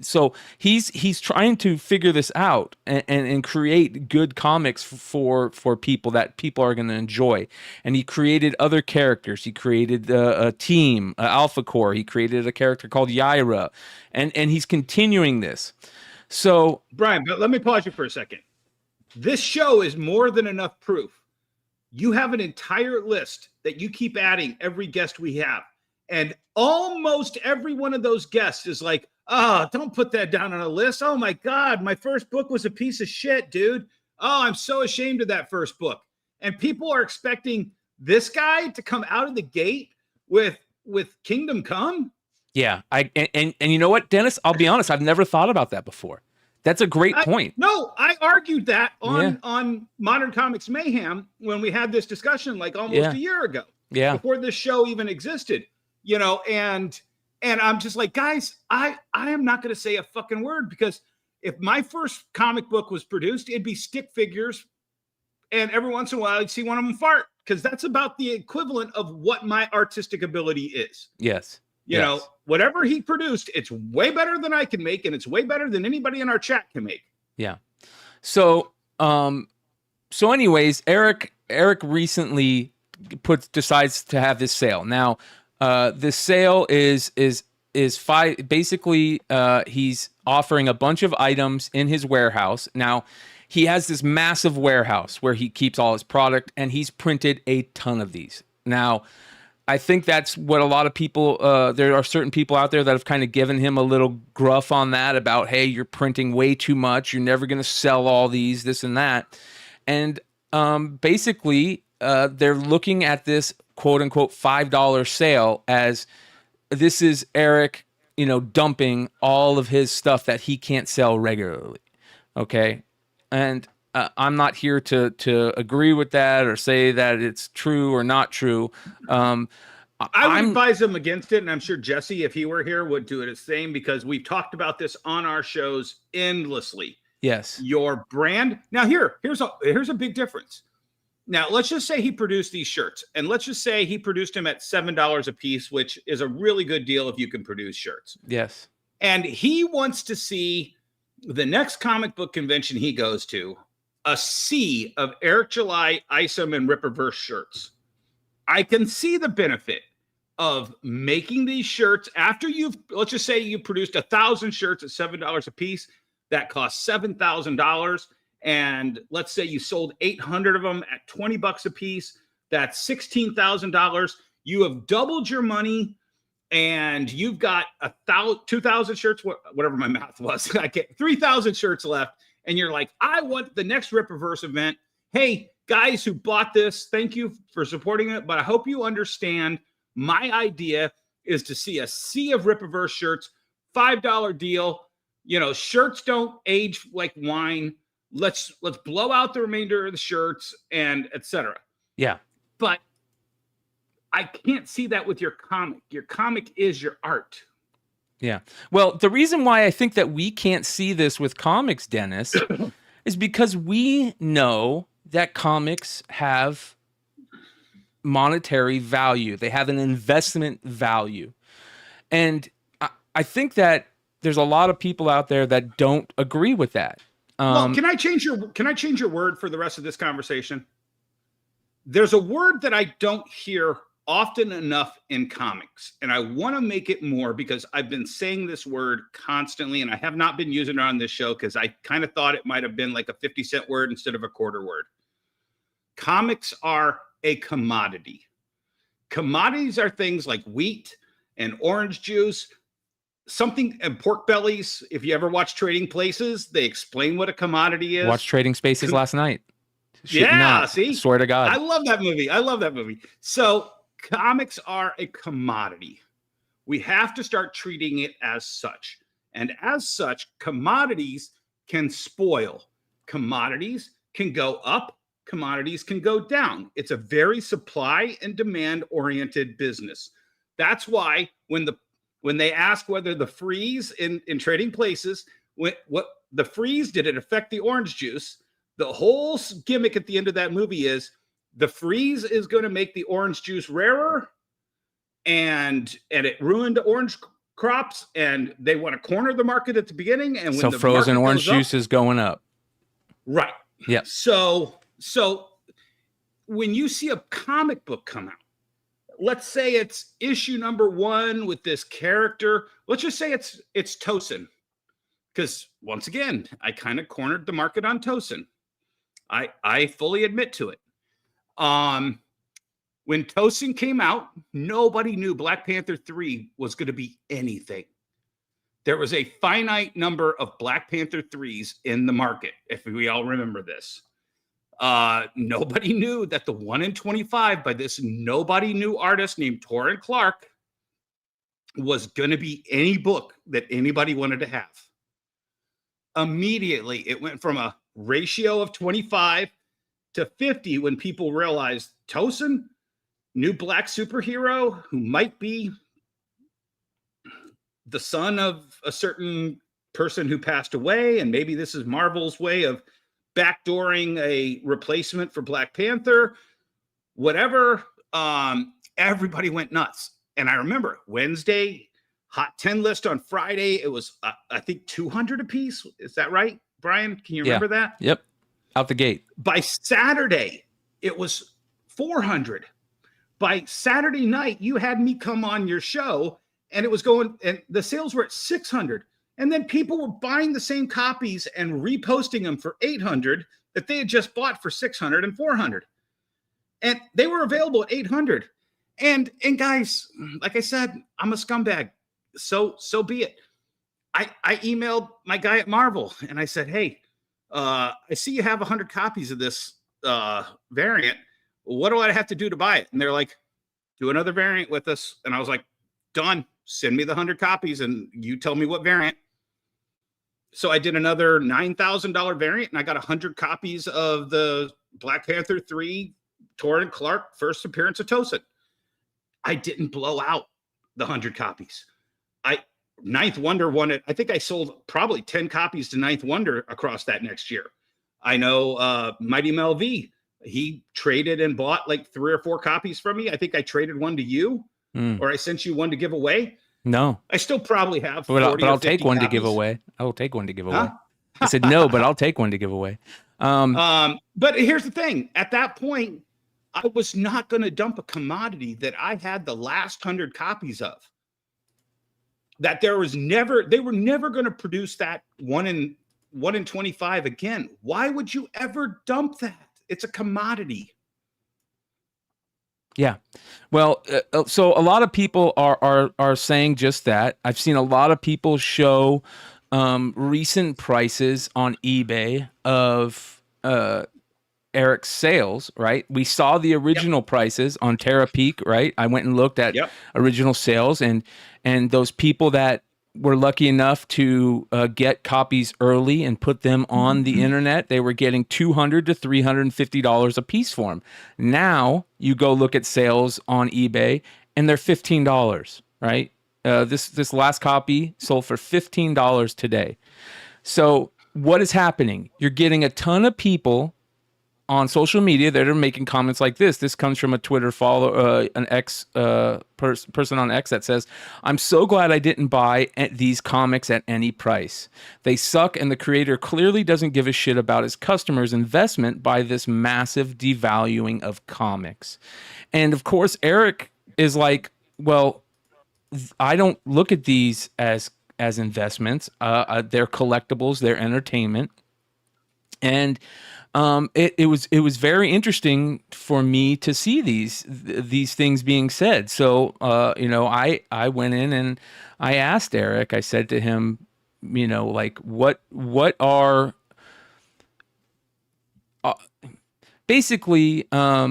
so he's trying to figure this out and create good comics for people that people are going to enjoy. And he created other characters. He created a team, Alpha Core. He created a character called Yaira, and he's continuing this. So, Brian, but let me pause you for a second. This show is more than enough proof. You have an entire list that you keep adding every guest we have. And almost every one of those guests is like, oh, don't put that down on a list. Oh my God, my first book was a piece of shit, dude. Oh, I'm so ashamed of that first book. And people are expecting this guy to come out of the gate with Kingdom Come. Yeah, and you know what, Dennis? I'll be honest, I've never thought about that before. That's a great point. No, I argued that on Modern Comics Mayhem when we had this discussion like almost a year ago. Yeah. Before this show even existed. And I'm just like, guys, I am not going to say a fucking word, because if my first comic book was produced, it'd be stick figures, and every once in a while I'd see one of them fart, because that's about the equivalent of what my artistic ability is. Yes. You know, whatever he produced, it's way better than I can make, and it's way better than anybody in our chat can make. Yeah. So, anyways, Eric recently decides to have this sale. Now, this sale is basically he's offering a bunch of items in his warehouse. Now, he has this massive warehouse where he keeps all his product, and he's printed a ton of these. Now, I think that's what a lot of people, there are certain people out there that have kind of given him a little gruff on that about, hey, you're printing way too much. You're never going to sell all these, this and that. And basically, they're looking at this quote unquote $5 sale as this is Eric, dumping all of his stuff that he can't sell regularly. Okay. And I'm not here to agree with that or say that it's true or not true. I would advise him against it, and I'm sure Jesse, if he were here, would do it the same, because we've talked about this on our shows endlessly. Yes. Your brand. Now, here's a big difference. Now, let's just say he produced these shirts, and let's just say he produced them at $7 a piece, which is a really good deal if you can produce shirts. Yes. And he wants to see the next comic book convention he goes to, a sea of Eric July, Isom, and Rippaverse shirts. I can see the benefit of making these shirts after let's just say you produced 1,000 shirts at $7 a piece. That costs $7,000. And let's say you sold 800 of them at $20 a piece. That's $16,000. You have doubled your money, and you've got 2,000 shirts, whatever my math was. I get 3,000 shirts left. And you're like, I want the next Rippaverse event. Hey, guys who bought this, thank you for supporting it. But I hope you understand my idea is to see a sea of Rippaverse shirts, $5 deal. Shirts don't age like wine. Let's blow out the remainder of the shirts and etc. Yeah. But I can't see that with your comic. Your comic is your art. Yeah. Well, the reason why I think that we can't see this with comics, Dennis, is because we know that comics have monetary value. They have an investment value. And I think that there's a lot of people out there that don't agree with that. Well, can I change your word for the rest of this conversation? There's a word that I don't hear often enough in comics, and I want to make it more, because I've been saying this word constantly, and I have not been using it on this show because I kind of thought it might have been like a 50-cent word instead of a quarter word. Comics are a commodity. Commodities are things like wheat and orange juice, and pork bellies. If you ever watch Trading Places, they explain what a commodity is. Watched Trading Spaces last night. See? Swear to God. I love that movie. So comics are a commodity. We have to start treating it as such. And as such, commodities can spoil. Commodities can go up. commodities can go down. It's a very supply and demand oriented business. That's why when they ask whether the freeze in trading places, what the freeze, did it affect the orange juice? The whole gimmick at the end of that movie is the freeze is going to make the orange juice rarer, and it ruined orange crops, and they want to corner the market at the beginning. And when so the frozen market orange goes juice is going up. Right. Yeah. So when you see a comic book come out, let's say it's issue number 1 with this character. Let's just say it's Tosin. Because once again, I kind of cornered the market on Tosin. I fully admit to it. When Tosin came out, nobody knew Black Panther 3 was going to be anything. There was a finite number of Black Panther 3s in the market, if we all remember this. Nobody knew that the 1 in 25 by this nobody knew artist named Torrin Clark was going to be any book that anybody wanted to have. Immediately, it went from a ratio of 25 to 50 when people realized Tosin, new black superhero who might be the son of a certain person who passed away, and maybe this is Marvel's way of backdooring a replacement for Black Panther, whatever. Everybody went nuts. And I remember Wednesday, Hot 10 list on Friday. It was, I think, 200 a piece. Is that right, Brian? Can you remember that? Yep. Out the gate. By Saturday, it was 400. By Saturday night, you had me come on your show, and it was going, and the sales were at 600. And then people were buying the same copies and reposting them for 800 that they had just bought for 600 and 400. And they were available at 800. And guys, like I said, I'm a scumbag. So be it. I emailed my guy at Marvel and I said, hey, I see you have 100 copies of this variant. What do I have to do to buy it? And they're like, do another variant with us. And I was like, done. Send me the 100 copies and you tell me what variant. So I did another $9,000 variant and I got 100 copies of the Black Panther 3 Torrin Clark first appearance of Tosin. I didn't blow out the 100 copies. Ninth Wonder won it. I think I sold probably 10 copies to Ninth Wonder across that next year. I know Mighty Mel V, he traded and bought like 3 or 4 copies from me. I think I traded one to you or I sent you one to give away. No. I still probably have 40 but I'll take one copies. to give away. I will take one to give away. Huh? I said no, but I'll take one to give away. But here's the thing. At that point, I was not going to dump a commodity that I had the last 100 copies of. That they were never going to produce that 1 in 25 again. Why would you ever dump that? It's a commodity. Yeah. Well, so a lot of people are saying just that. I've seen a lot of people show recent prices on eBay of Eric's sales, right? We saw the original prices on Terra Peak, right? I went and looked at original sales, and those people that were lucky enough to get copies early and put them on the internet, they were getting $200 to $350 a piece for them. Now you go look at sales on eBay, and they're $15, right? This last copy sold for $15 today. So what is happening? You're getting a ton of people on social media that are making comments like this. This comes from a Twitter follower, an X person on X that says, "I'm so glad I didn't buy these comics at any price. They suck, and the creator clearly doesn't give a shit about his customers' investment by this massive devaluing of comics." And of course, Eric is like, "Well, I don't look at these as investments. They're collectibles. They're entertainment." And it was very interesting for me to see these things being said. So I went in and I asked Eric. I said to him, like what are basically are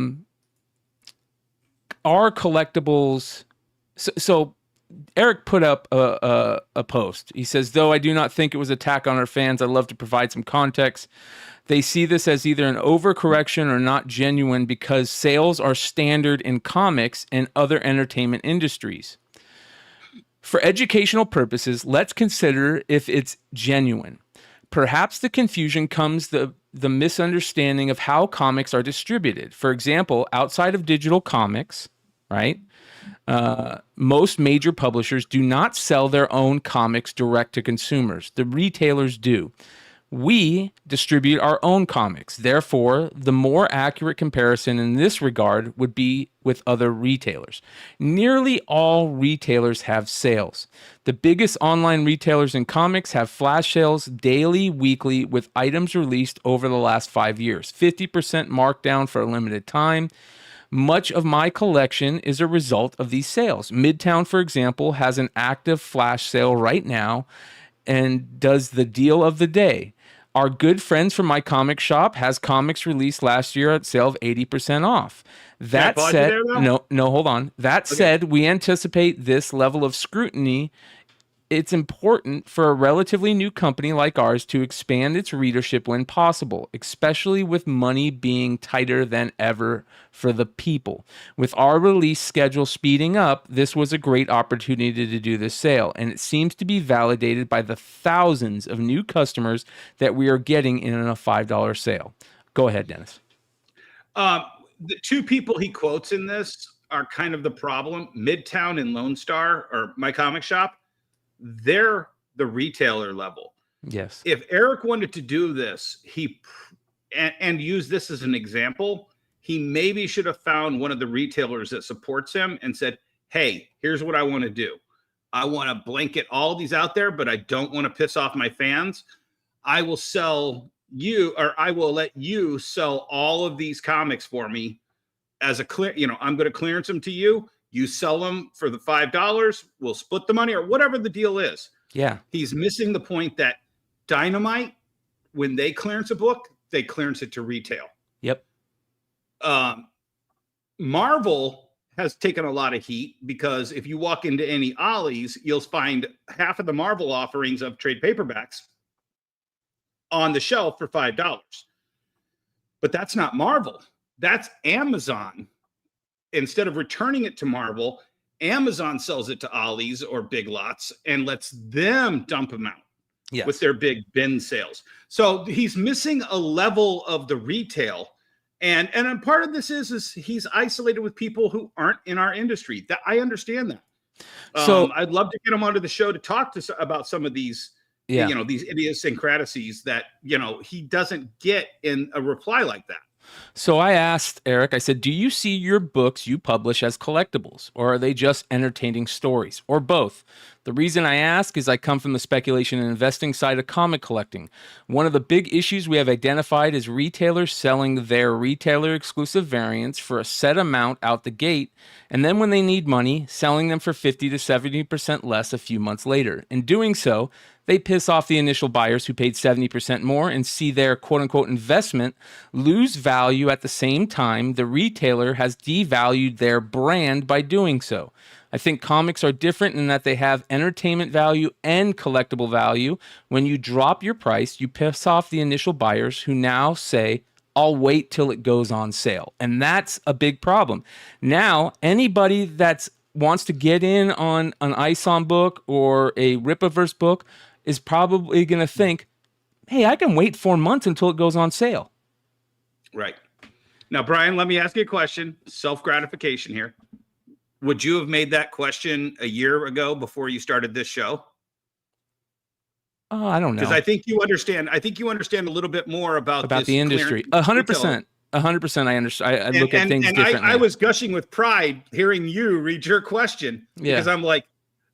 collectibles? So Eric put up a post. He says, though I do not think it was attack on our fans, I'd love to provide some context. They see this as either an overcorrection or not genuine because sales are standard in comics and other entertainment industries. For educational purposes, let's consider if it's genuine. Perhaps the confusion comes the misunderstanding of how comics are distributed. For example, outside of digital comics, right? Most major publishers do not sell their own comics direct to consumers. The retailers do. We distribute our own comics. Therefore, the more accurate comparison in this regard would be with other retailers. Nearly all retailers have sales. The biggest online retailers in comics have flash sales daily, weekly, with items released over the last 5 years. 50% markdown for a limited time. Much of my collection is a result of these sales. Midtown, for example, has an active flash sale right now and does the deal of the day. Our good friends from my comic shop has comics released last year at sale of 80% off. That said, hold on. That said, we anticipate this level of scrutiny. It's important for a relatively new company like ours to expand its readership when possible, especially with money being tighter than ever for the people. With our release schedule speeding up, this was a great opportunity to do this sale, and it seems to be validated by the thousands of new customers that we are getting in a $5 sale. Go ahead, Dennis. The two people he quotes in this are kind of the problem. Midtown and Lone Star, or my comic shop, they're the retailer level. Yes. If Eric wanted to do this, and use this as an example, he maybe should have found one of the retailers that supports him and said, hey, here's what I want to do. I want to blanket all these out there, but I don't want to piss off my fans. I will sell you, or I will let you sell all of these comics for me as a clear, I'm going to clearance them to you. You sell them for the $5. We'll split the money or whatever the deal is. Yeah. He's missing the point that Dynamite, when they clearance a book, they clearance it to retail. Yep. Marvel has taken a lot of heat because if you walk into any Ollie's, you'll find half of the Marvel offerings of trade paperbacks on the shelf for $5. But that's not Marvel. That's Amazon. Instead of returning it to Marvel, Amazon sells it to Ollie's or Big Lots and lets them dump them out with their big bin sales. So he's missing a level of the retail. And part of this is he's isolated with people who aren't in our industry. That I understand that. So I'd love to get him onto the show to talk about some of these, these idiosyncrasies that, he doesn't get in a reply like that. So I asked Eric, I said, do you see your books you publish as collectibles, or are they just entertaining stories, or both? The reason I ask is I come from the speculation and investing side of comic collecting. One of the big issues we have identified is retailers selling their retailer exclusive variants for a set amount out the gate, and then when they need money, selling them for 50 to 70% less a few months later. In doing so, they piss off the initial buyers who paid 70% more and see their quote-unquote investment lose value at the same time the retailer has devalued their brand by doing so. I think comics are different in that they have entertainment value and collectible value. When you drop your price, you piss off the initial buyers who now say, I'll wait till it goes on sale. And that's a big problem. Now, anybody that wants to get in on an ISOM book or a Rippaverse book is probably going to think, hey, I can wait 4 months until it goes on sale. Right. Now, Brian, let me ask you a question. Self-gratification here. Would you have made that question a year ago before you started this show? Oh, I don't know. Because I think you understand a little bit more about the industry. 100%. 100%. I understand. I look at things differently. I was gushing with pride hearing you read your question because I'm like,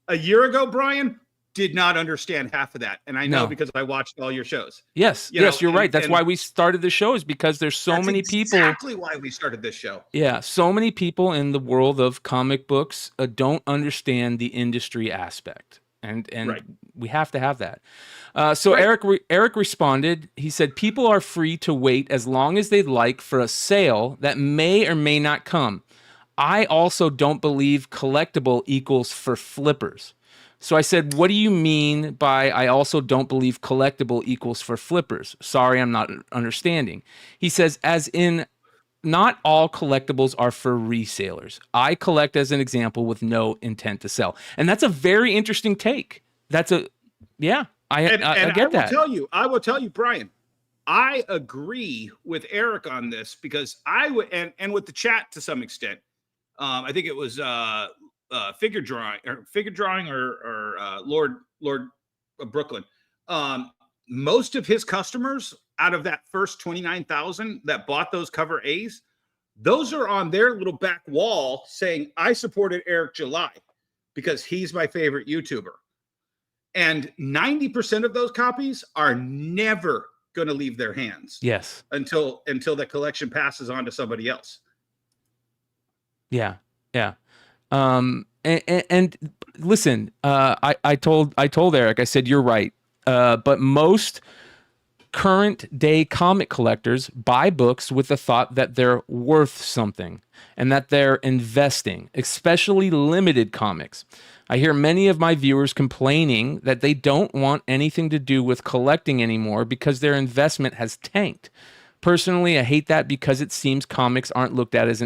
a year ago, Brian did not understand half of that. And I know because I watched all your shows. Yes. You're right. That's why we started the show, is because there's so many people. Exactly why we started this show. Yeah. So many people in the world of comic books don't understand the industry aspect. And we have to have that. Eric responded. He said, people are free to wait as long as they'd like for a sale that may or may not come. I also don't believe collectible equals for flippers. So I said, what do you mean by I also don't believe collectible equals for flippers? Sorry, I'm not understanding. He says, as in, not all collectibles are for resellers. I collect as an example with no intent to sell. And that's a very interesting take. That's a, yeah, I get that. I will tell you, Brian, I agree with Eric on this because I would, and with the chat to some extent. I think it was figure drawing or Lord of Brooklyn. Most of his customers out of that first 29,000 that bought those cover A's, those are on their little back wall saying, I supported Eric July because he's my favorite YouTuber. And 90% of those copies are never going to leave their hands. Yes. Until the collection passes on to somebody else. Yeah. Yeah. And listen, I told Eric, I said, you're right. But most current day comic collectors buy books with the thought that they're worth something and that they're investing, especially limited comics. I hear many of my viewers complaining that they don't want anything to do with collecting anymore because their investment has tanked. Personally, I hate that because it seems comics aren't looked at as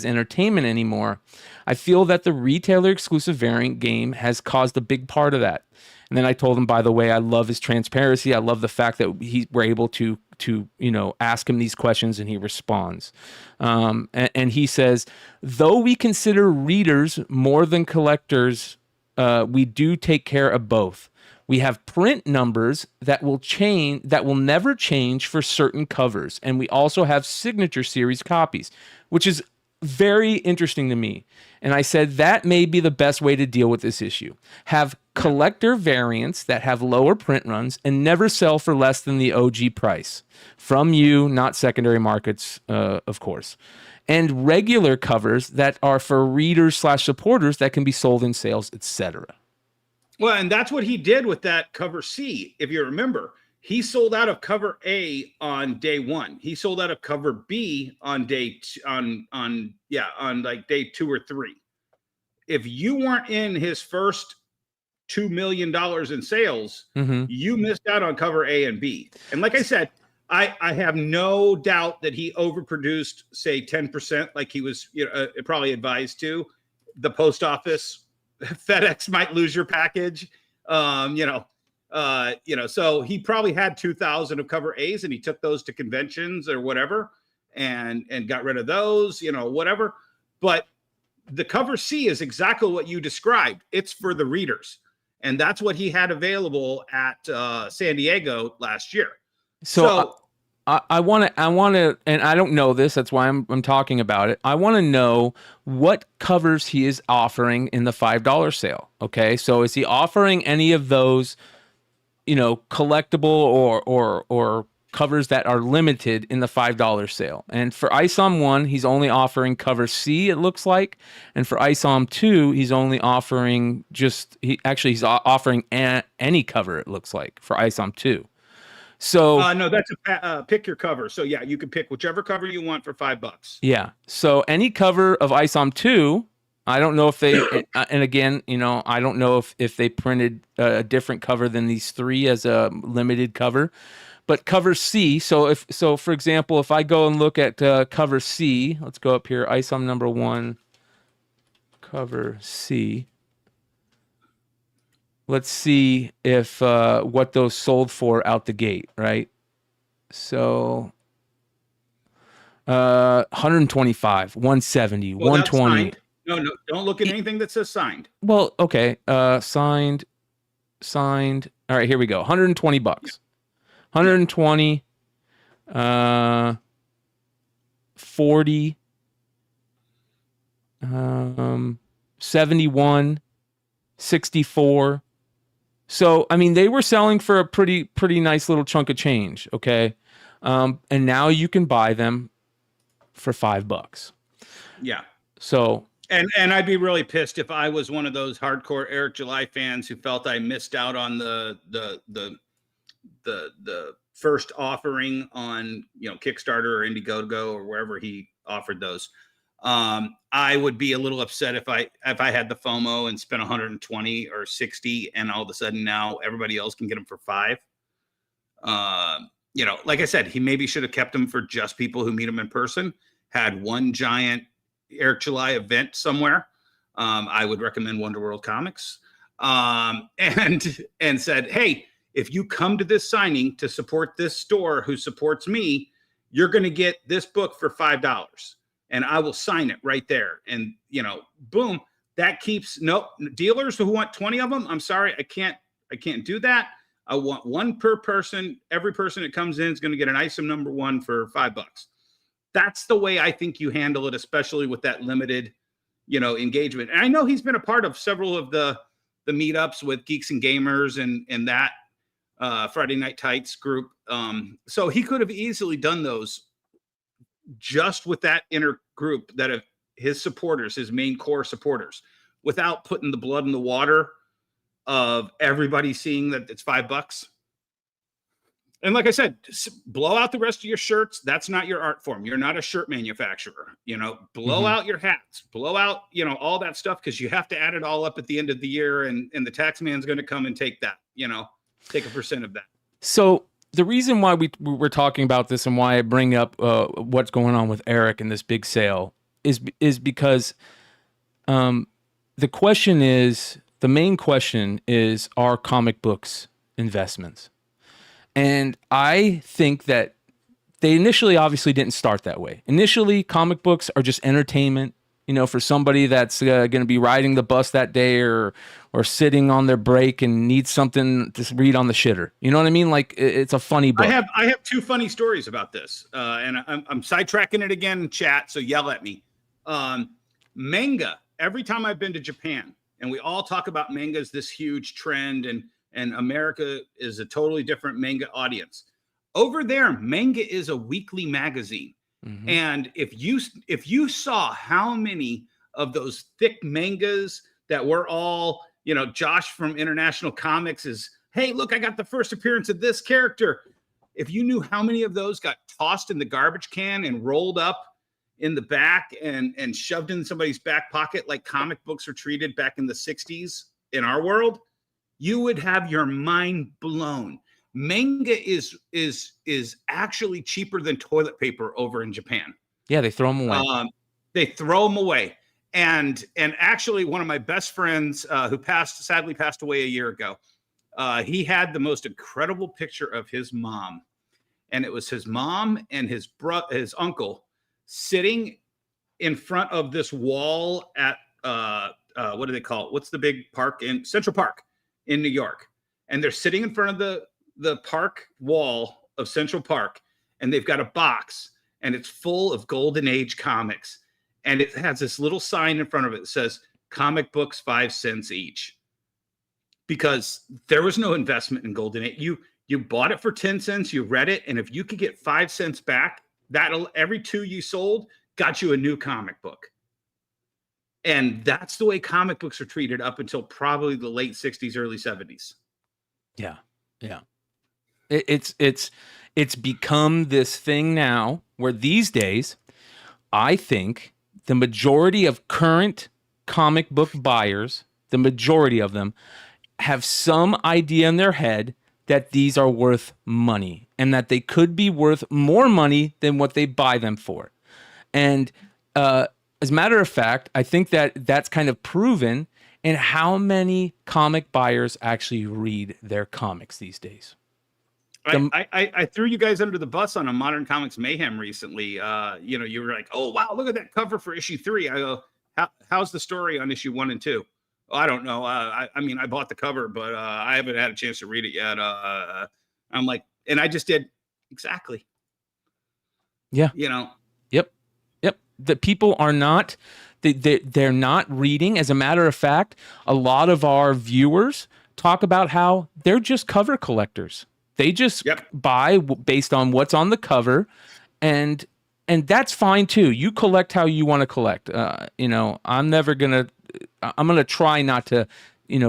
entertainment anymore. I feel that the retailer exclusive variant game has caused a big part of that. And then I told him, by the way, I love his transparency. I love the fact that we're able to ask him these questions and he responds. And he says, though we consider readers more than collectors, we do take care of both. We have print numbers that will never change for certain covers. And we also have signature series copies, which is very interesting to me. And I said that may be the best way to deal with this issue. Have collector variants that have lower print runs and never sell for less than the OG price. From you, not secondary markets, of course. And regular covers that are for readers/supporters that can be sold in sales, etc. Well, and that's what he did with that cover C. If you remember, he sold out of cover A on day one. He sold out of cover B on day on like day 2 or 3. If you weren't in his first $2 million in sales, you missed out on cover A and B. And like I said, I have no doubt that he overproduced, say 10%, like he was probably advised to. The post office, FedEx might lose your package. So he probably had 2,000 of cover A's and he took those to conventions or whatever and got rid of those, whatever. But the cover C is exactly what you described. It's for the readers. And that's what he had available at San Diego last year. So I want to, and I don't know this, that's why I'm talking about it. I want to know what covers he is offering in the $5 sale. Okay. So is he offering any of those, collectible or covers that are limited in the $5 sale? And for ISOM 1, he's only offering cover C, it looks like. And for ISOM 2, he's only offering he's offering any cover, it looks like, for ISOM 2. So no, that's a pick your cover. So yeah, you can pick whichever cover you want for $5. Yeah. So any cover of ISOM 2, I don't know if they, and again, I don't know if they printed a different cover than these 3 as a limited cover, but cover C. So for example, if I go and look at cover C, let's go up here, ISOM number 1, cover C. Let's see if what those sold for out the gate, right? So 125, 170, 120. No, don't look at anything that says signed. Well, okay. Signed. All right, here we go. $120. Yeah. 120, 40, 71, 64. So, I mean, they were selling for a pretty nice little chunk of change, okay? And now you can buy them for $5. Yeah. So, and I'd be really pissed if I was one of those hardcore Eric July fans who felt I missed out on the first offering on Kickstarter or Indiegogo or wherever he offered those. I would be a little upset if I had the FOMO and spent 120 or 60, and all of a sudden now everybody else can get them for $5. Like I said, he maybe should have kept them for just people who meet him in person. Had one giant Eric July event somewhere. I would recommend Wonder World Comics, and said, hey, if you come to this signing to support this store who supports me, you're going to get this book for $5, and I will sign it right there. And, boom, that keeps dealers who want 20 of them. I'm sorry, I can't do that. I want one per person. Every person that comes in is going to get an ISOM number 1 for $5. That's the way I think you handle it, especially with that limited, engagement. And I know he's been a part of several of the meetups with Geeks and Gamers and that Friday Night Tights group. So he could have easily done those just with that inner group that of his supporters, his main core supporters, without putting the blood in the water of everybody seeing that it's $5. And like I said, blow out the rest of your shirts. That's not your art form. You're not a shirt manufacturer. Blow out your hats, blow out, all that stuff, because you have to add it all up at the end of the year, and the tax man's going to come and take that, take a % of that. So the reason why we're talking about this and why I bring up what's going on with Eric and this big sale is because the main question is, are comic books investments? And I think that they initially obviously didn't start that way. Initially, comic books are just entertainment, for somebody that's going to be riding the bus that day or sitting on their break and needs something to read on the shitter. You know what I mean? Like, it's a funny book. I have 2 funny stories about this, and I'm sidetracking it again in chat, so yell at me. Manga. Every time I've been to Japan, and we all talk about manga as this huge trend, and America is a totally different manga audience. Over there, manga is a weekly magazine. Mm-hmm. And if you saw how many of those thick mangas that we're all, Josh from International Comics is, hey, look, I got the first appearance of this character. If you knew how many of those got tossed in the garbage can and rolled up in the back and shoved in somebody's back pocket like comic books were treated back in the 60s in our world, you would have your mind blown. Manga is actually cheaper than toilet paper over in Japan. Yeah, they throw them away. And actually, one of my best friends who sadly passed away a year ago, he had the most incredible picture of his mom, and it was his mom and his uncle sitting in front of this wall at what do they call it? What's the big park in Central Park in New York? And they're sitting in front of the park wall of Central Park, and they've got a box, and it's full of Golden Age comics, and it has this little sign in front of it that says comic books 5 cents each, because there was no investment in Golden Age. You bought it for 10 cents, you read it, and if you could get 5 cents back, that'll every 2 you sold got you a new comic book. And that's the way comic books are treated up until probably the late 60s, early 70s. Yeah. Yeah. It's become this thing now where these days, I think the majority of current comic book buyers, the majority of them, have some idea in their head that these are worth money and that they could be worth more money than what they buy them for. And as a matter of fact, I think that that's kind of proven in how many comic buyers actually read their comics these days. I threw you guys under the bus on a Modern Comics Mayhem recently. You were like, oh, wow, look at that cover for issue 3. I go, how's the story on issue 1 and 2? Oh, I don't know. I mean, I bought the cover, but I haven't had a chance to read it yet. I'm like, and I just did exactly. Yeah. Yep. The people are not, they're not reading. As a matter of fact, a lot of our viewers talk about how they're just cover collectors. They just buy based on what's on the cover, and that's fine too. You collect how you want to collect. I'm gonna try not to,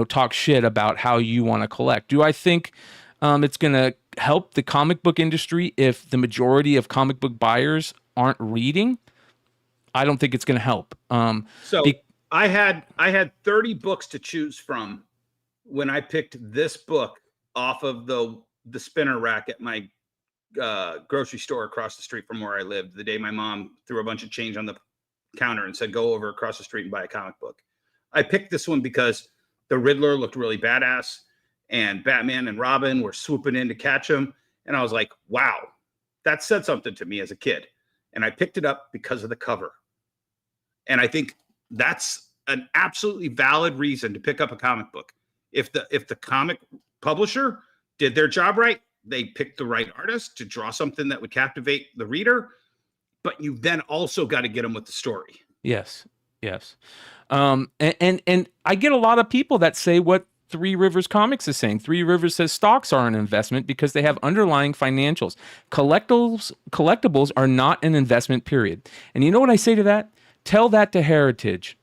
talk shit about how you want to collect. Do I think it's gonna help the comic book industry if the majority of comic book buyers aren't reading? I don't think it's going to help. So I had 30 books to choose from when I picked this book off of the spinner rack at my grocery store across the street from where I lived, the day my mom threw a bunch of change on the counter and said, go over across the street and buy a comic book. I picked this one because the Riddler looked really badass and Batman and Robin were swooping in to catch him. And I was like, wow, that said something to me as a kid. And I picked it up because of the cover. And I think that's an absolutely valid reason to pick up a comic book. If the comic publisher did their job right, they picked the right artist to draw something that would captivate the reader. But you then also got to get them with the story. Yes. And I get a lot of people that say what Three Rivers Comics is saying. Three Rivers says stocks are an investment because they have underlying financials. Collectibles are not an investment, period. And you know what I say to that? Tell that to Heritage.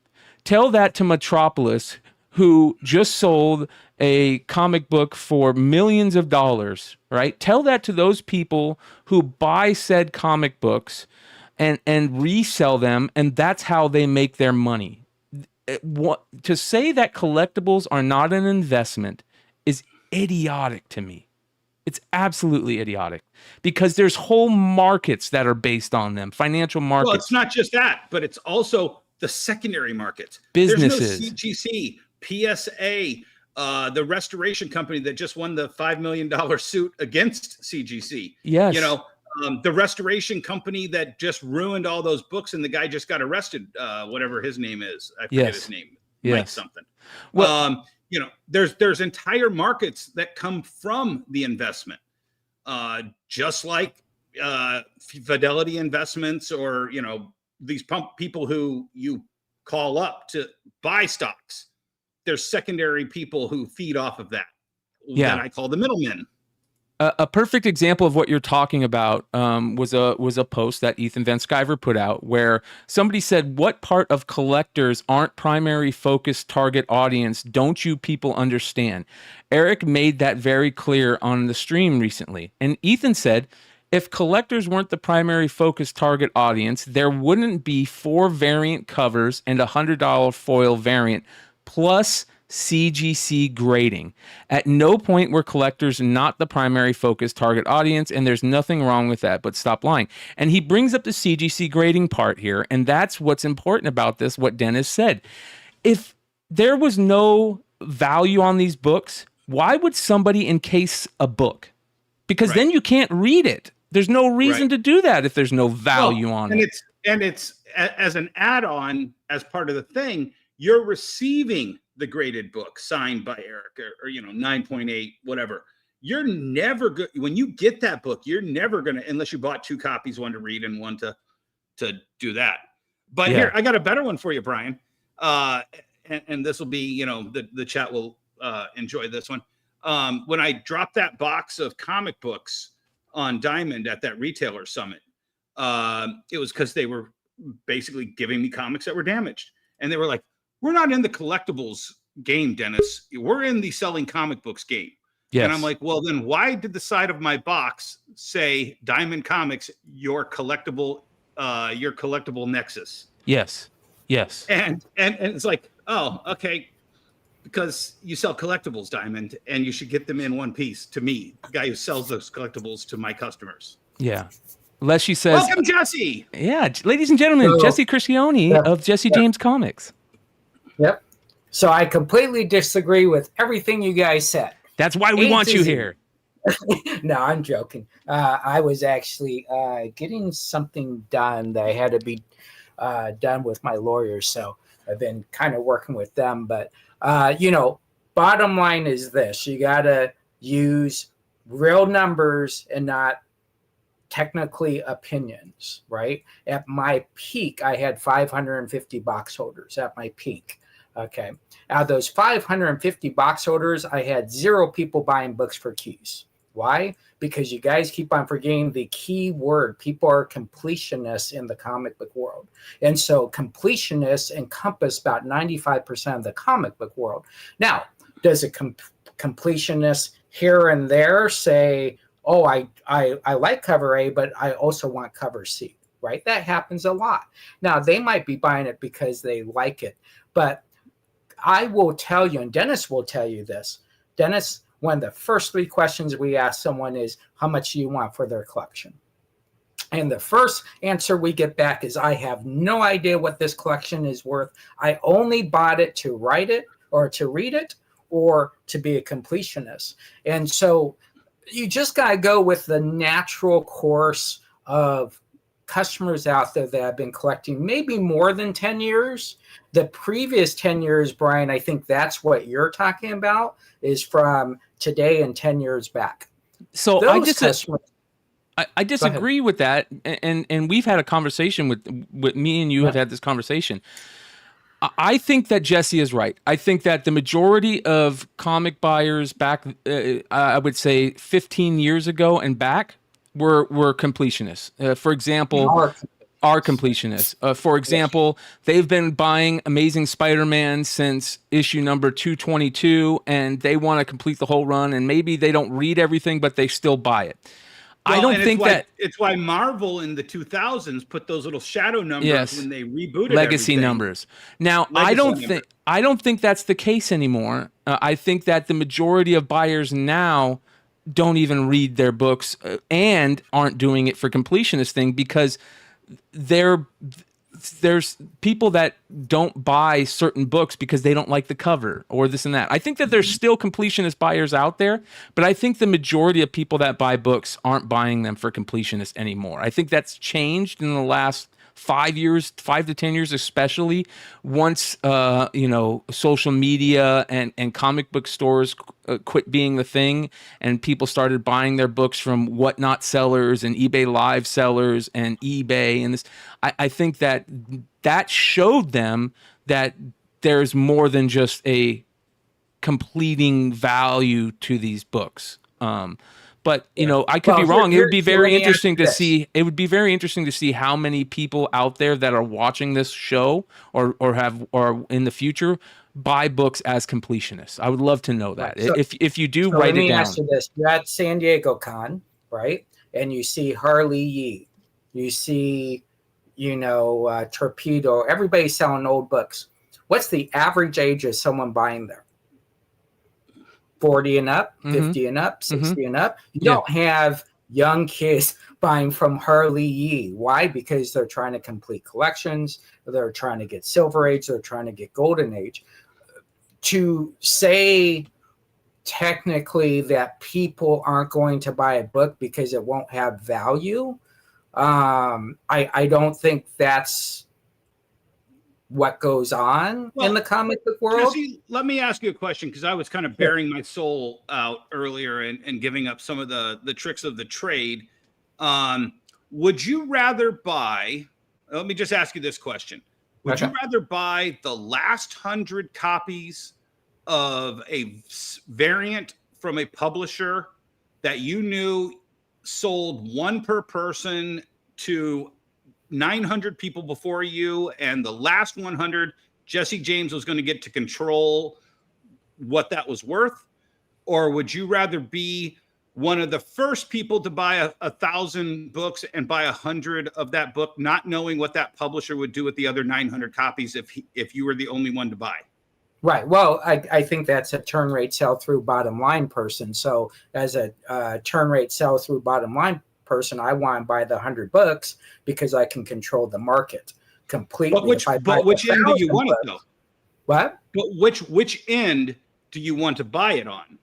Tell that to Metropolis, who just sold a comic book for millions of dollars, right? Tell that to those people who buy said comic books and resell them, and that's how they make their money. To say that collectibles are not an investment is idiotic to me. It's absolutely idiotic because there's whole markets that are based on them, financial markets. Well, it's not just that, but it's also the secondary markets. Businesses. There's no CGC, PSA, the restoration company that just won the $5 million suit against CGC. Yes. You know, the restoration company that just ruined all those books and the guy just got arrested, whatever his name is. I forget his name. Mike something. Well, you know, there's entire markets that come from the investment, just like Fidelity Investments or, you know, these people who you call up to buy stocks. There's secondary people who feed off of that. Yeah. That I call the middlemen. A perfect example of what you're talking about was a post that Ethan Van Sciver put out where somebody said, what part of collectors aren't primary focused target audience don't you people understand? Eric made that very clear on the stream recently. And Ethan said, if collectors weren't the primary focused target audience, there wouldn't be 4 variant covers and a $100 foil variant plus CGC grading. At no point were collectors not the primary focus target audience, and there's nothing wrong with that, but stop lying. And he brings up the CGC grading part here, and that's what's important about this, what Dennis said. If there was no value on these books, why would somebody encase a book? Because then you can't read it. There's no reason to do that if there's no value on it. And it's as an add-on, as part of the thing, you're receiving the graded book signed by Eric or you know, 9.8, whatever. You're never good. When you get that book, you're never going to, unless you bought 2 copies, one to read and one to do that. But here, I got a better one for you, Brian. And this will be, you know, the chat will enjoy this one. When I dropped that box of comic books on Diamond at that retailer summit, it was because they were basically giving me comics that were damaged. And they were like, we're not in the collectibles game, Dennis. We're in the selling comic books game. Yes. And I'm like, well, then why did the side of my box say Diamond Comics, your collectible nexus? Yes. And it's like, oh, okay, because you sell collectibles, Diamond, and you should get them in one piece to me, the guy who sells those collectibles to my customers. Yeah. Unless she says, welcome, Jesse. Yeah, ladies and gentlemen, Jesse Criscione of Jesse James Comics. Yep. So I completely disagree with everything you guys said. That's why we want you here. No, I'm joking. I was actually getting something done that had to be done with my lawyers. So I've been kind of working with them. But, you know, bottom line is this. You got to use real numbers and not technically opinions, right? At my peak, I had 550 box holders at my peak. Okay. Out of those 550 box holders, I had 0 people buying books for keys. Why? Because you guys keep on forgetting the key word. People are completionists in the comic book world. And so completionists encompass about 95% of the comic book world. Now, does a completionist here and there say, oh, I like cover A, but I also want cover C? right? That happens a lot. Now, they might be buying it because they like it, but I will tell you, and Dennis will tell you this. Dennis, one of the first 3 questions we ask someone is, how much do you want for their collection? And the first answer we get back is, I have no idea what this collection is worth. I only bought it to write it or to read it or to be a completionist. And so you just got to go with the natural course of customers out there that have been collecting maybe more than 10 years. The previous 10 years, Brian, I think that's what you're talking about, is from today and 10 years back. So Those I disagree with that, and we've had a conversation with me and you have had this conversation. I think that Jesse is right. I think that the majority of comic buyers back, I would say 15 years ago and back, were completionists. For example, are completionists. For example, they've been buying Amazing Spider-Man since issue number 222, and they want to complete the whole run, and maybe they don't read everything, but they still buy it. Well, I don't think it's why Marvel in the 2000s put those little shadow numbers when they rebooted legacy everything. Numbers. Now, I don't think that's the case anymore. I think that the majority of buyers now don't even read their books and aren't doing it for completionist thing, because there's people that don't buy certain books because they don't like the cover or this and that. I think that there's still completionist buyers out there, but I think the majority of people that buy books aren't buying them for completionists anymore. I think that's changed in the last 5 years, 5 to 10 years, especially once, social media and comic book stores quit being the thing, and people started buying their books from Whatnot sellers and eBay Live sellers and eBay. And this, I think that showed them that there's more than just a completing value to these books. But I could be wrong. It would be very interesting to see. It would be very interesting to see how many people out there that are watching this show or in the future buy books as completionists. I would love to know that. So, if you do, write it down. Let me ask you this: you're at San Diego Con, right? And you see Harley Yee, you see, Torpedo. Everybody's selling old books. What's the average age of someone buying there? 40 and up, 50 and up, 60 and up. You don't have young kids buying from Harley Yee. Why? Because they're trying to complete collections. They're trying to get Silver Age. They're trying to get Golden Age. To say technically that people aren't going to buy a book because it won't have value, I don't think that's what goes on in the comic book world. Jesse, let me ask you a question, because I was kind of bearing my soul out earlier and giving up some of the tricks of the trade. Would you rather buy, let me just ask you this question. Would you rather buy the last 100 copies of a variant from a publisher that you knew sold one per person to 900 people before you, and the last 100, Jesse James was going to get to control what that was worth? Or would you rather be one of the first people to buy 1,000 books and buy 100 of that book, not knowing what that publisher would do with the other 900 copies if you were the only one to buy? Right. Well, I think that's a turn rate sell through bottom line person. So as a turn rate sell through bottom line person, I want to buy the 100 books because I can control the market completely. But which end do you want it though? What? But which end do you want to buy it on?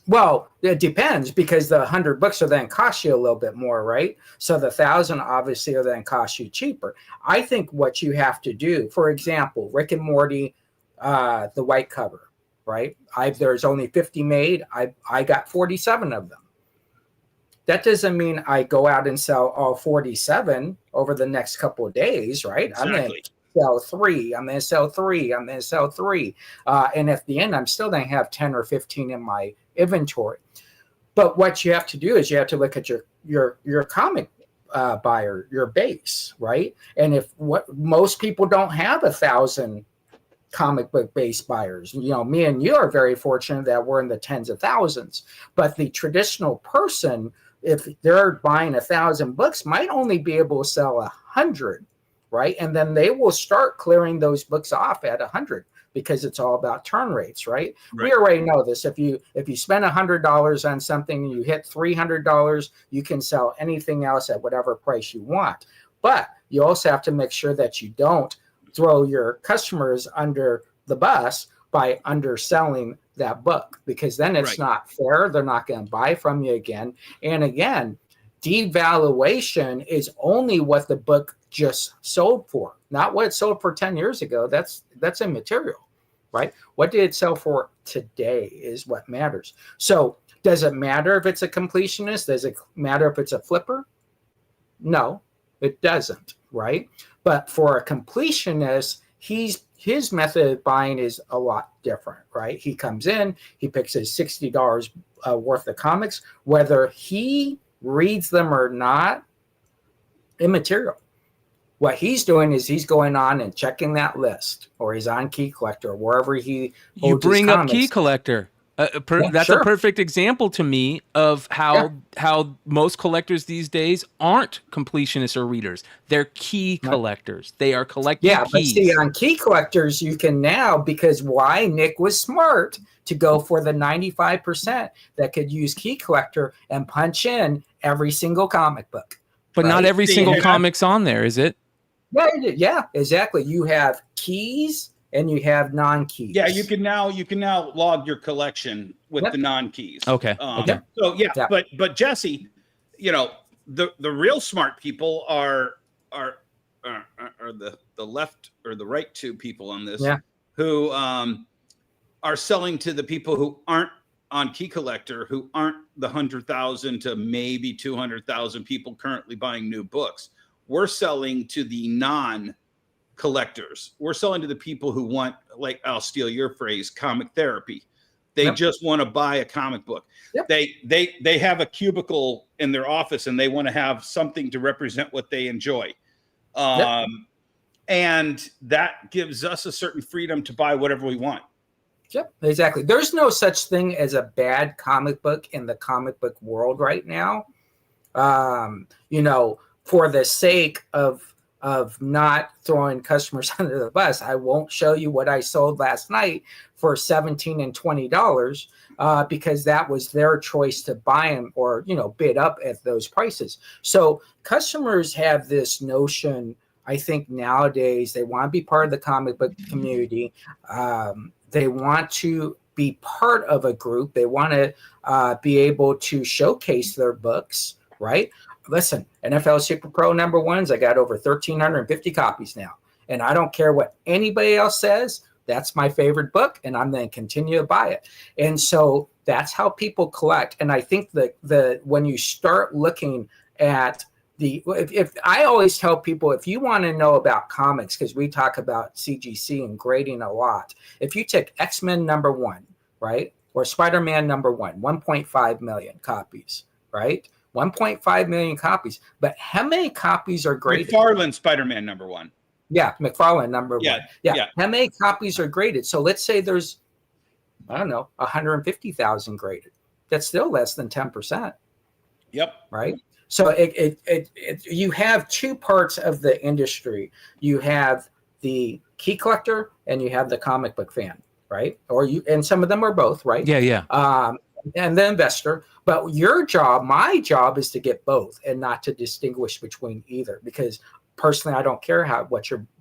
Well, it depends, because the 100 books will then cost you a little bit more, right? So the 1,000 obviously will then cost you cheaper. I think what you have to do, for example, Rick and Morty, the white cover, right? There's only 50 made. I got 47 of them. That doesn't mean I go out and sell all 47 over the next couple of days, right? Exactly. I'm going to sell 3. I'm going to sell 3. I'm going to sell 3. And at the end, I'm still going to have 10 or 15 in my inventory. But what you have to do is you have to look at your comic buyer, your base, right? And if most people don't have 1,000 comic book based buyers. Me and you are very fortunate that we're in the tens of thousands, but the traditional person if they're buying 1,000 books, might only be able to sell 100, right? And then they will start clearing those books off at 100 because it's all about turn rates, right? We already know this. If you spend $100 on something and you hit $300, you can sell anything else at whatever price you want. But you also have to make sure that you don't throw your customers under the bus by underselling that book, because then it's not fair. They're not going to buy from you again. And again, devaluation is only what the book just sold for, not what it sold for 10 years ago. That's immaterial, right? What did it sell for today is what matters. So does it matter if it's a completionist? Does it matter if it's a flipper? No, it doesn't, right? But for a completionist, his method of buying is a lot different, right? He comes in, he picks his $60 worth of comics, whether he reads them or not, immaterial. What he's doing is he's going on and checking that list, or he's on Key Collector, or wherever he holds You bring his up comics. Key Collector. That's sure. a perfect example to me of how most collectors these days aren't completionists or readers. They're key collectors. They are collecting keys. But see, on Key Collectors, you can now, because why? Nick was smart to go for the 95% that could use Key Collector and punch in every single comic book. But not every single comic's on there, is it? Yeah, exactly. You have keys and you have non-keys. Yeah, you can now log your collection with the non-keys. Okay. So but Jesse, the real smart people are the left or the right two people on this who are selling to the people who aren't on Key Collector, who aren't the 100,000 to maybe 200,000 people currently buying new books. We're selling to the non-collectors. We're selling to the people who want, like, I'll steal your phrase, comic therapy. They just want to buy a comic book. They have a cubicle in their office and they want to have something to represent what they enjoy. And that gives us a certain freedom to buy whatever we want. Yep, exactly. There's no such thing as a bad comic book in the comic book world right now. For the sake of not throwing customers under the bus, I won't show you what I sold last night for $17 and $20 because that was their choice to buy them or bid up at those prices. So customers have this notion. I think nowadays they want to be part of the comic book community. They want to be part of a group. They want to be able to showcase their books, right? Listen, NFL Super Pro #1s, I got over 1,350 copies now. And I don't care what anybody else says. That's my favorite book, and I'm going to continue to buy it. And so that's how people collect. And I think that when you start looking at if I always tell people, if you want to know about comics, because we talk about CGC and grading a lot, if you take X-Men #1, right, or Spider-Man #1, 1.5 million copies, right, 1.5 million copies, but how many copies are graded? McFarlane Spider-Man #1. Yeah, McFarlane #1. Yeah. How many copies are graded? So let's say there's, 150,000 graded. That's still less than 10%. Yep. Right. So you have two parts of the industry. You have the key collector and you have the comic book fan, right? And some of them are both, right? Yeah. And the investor. But my job is to get both and not to distinguish between either, because personally, I don't care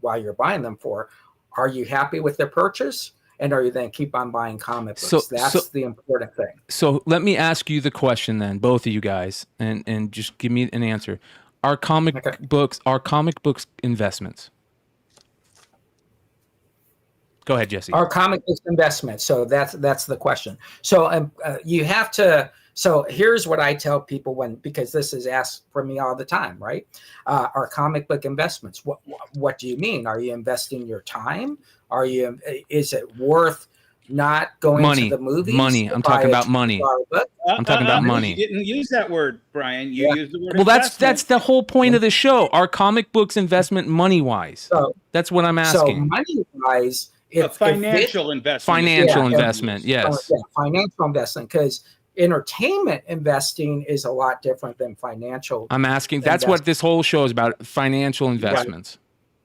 why you're buying them for. Are you happy with their purchase? And are you then keep on buying comic books? That's the important thing. So let me ask you the question then, both of you guys, and just give me an answer. Are comic books investments? Go ahead, Jesse. Are comic books investments? So that's the question. So you have to. So here's what I tell people because this is asked for me all the time, right? Are comic book investments? What do you mean? Are you investing your time? Is it worth not going to the movies? Money. I'm talking about money. I'm talking about money. You didn't use that word, Brian. You used the word. Well, that's the whole point of the show. Are comic books investment money-wise? So that's what I'm asking. So money-wise, financial investment. Financial investment, yes. Financial investment, because entertainment investing is a lot different than financial. I'm asking, that's what this whole show is about, financial investments.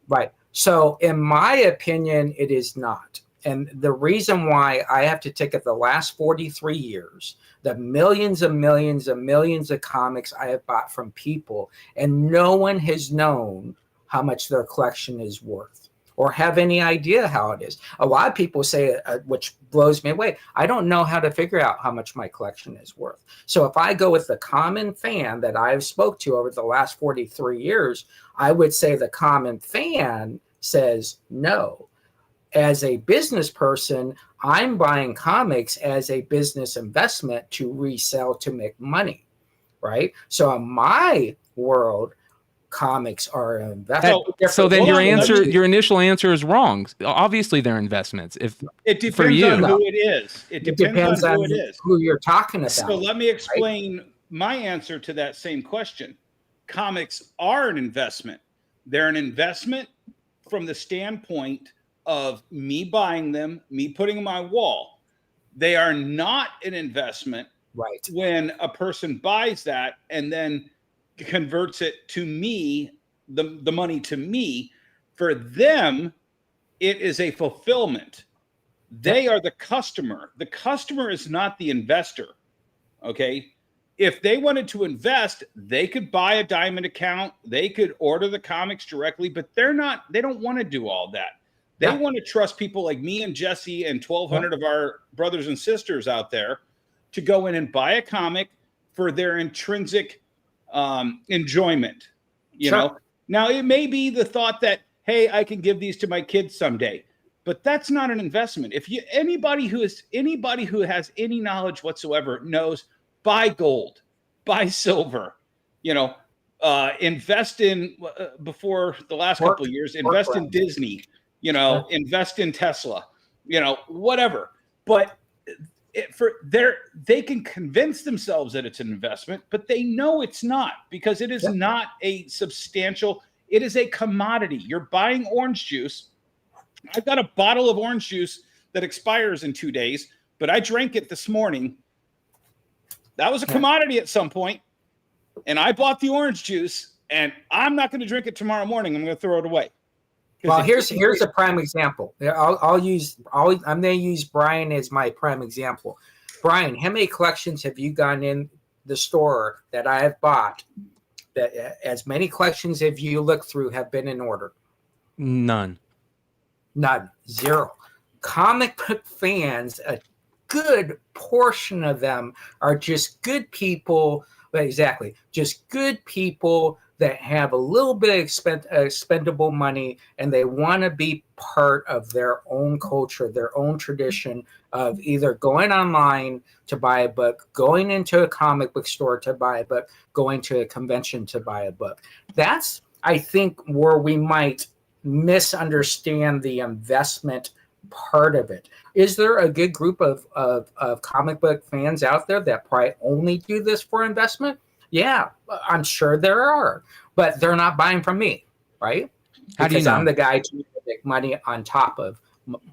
Right. So in my opinion, it is not. And the reason why I have to take it the last 43 years, the millions and millions and millions of comics I have bought from people, and no one has known how much their collection is worth or have any idea how it is. A lot of people say, which blows me away, I don't know how to figure out how much my collection is worth. So if I go with the common fan that I've spoke to over the last 43 years, I would say the common fan says no. As a business person, I'm buying comics as a business investment to resell to make money, right? So in my world, comics are an investment. So then your initial answer is wrong. Obviously, they're investments. If it depends for you, on who it is. It depends on who it is. Who you're talking about. So let me explain my answer to that same question. Comics are an investment. They're an investment from the standpoint of me buying them, me putting them on my wall. They are not an investment when a person buys that and then converts it to me, the money to me. For them, it is a fulfillment. They are the customer. The customer is not the investor. Okay. If they wanted to invest, they could buy a diamond account. They could order the comics directly, but they don't want to do all that. They want to trust people like me and Jesse and 1,200 of our brothers and sisters out there to go in and buy a comic for their intrinsic enjoyment. You know, now it may be the thought that, hey, I can give these to my kids someday, but that's not an investment. If anybody who has any knowledge whatsoever knows, buy gold, buy silver, invest in before the last couple of years, invest in Disney, invest in Tesla, whatever. But they can convince themselves that it's an investment, but they know it's not, because it is not a substantial, it is a commodity. You're buying orange juice. I've got a bottle of orange juice that expires in 2 days, but I drank it this morning. That was a commodity at some point, and I bought the orange juice, and I'm not going to drink it tomorrow morning. I'm going to throw it away. Well, here's a prime example. I'm going to use Brian as my prime example. Brian, how many collections have you gone in the store that I have bought? That as many collections as you look through have been in order? None. Zero. Comic book fans, a good portion of them are just good people. Exactly, just good people that have a little bit of expendable money, and they want to be part of their own culture, their own tradition of either going online to buy a book, going into a comic book store to buy a book, going to a convention to buy a book. That's, I think, where we might misunderstand the investment part of it. Is there a good group of comic book fans out there that probably only do this for investment? Yeah, I'm sure there are, but they're not buying from me, right? How do you know? I'm the guy to make money on top of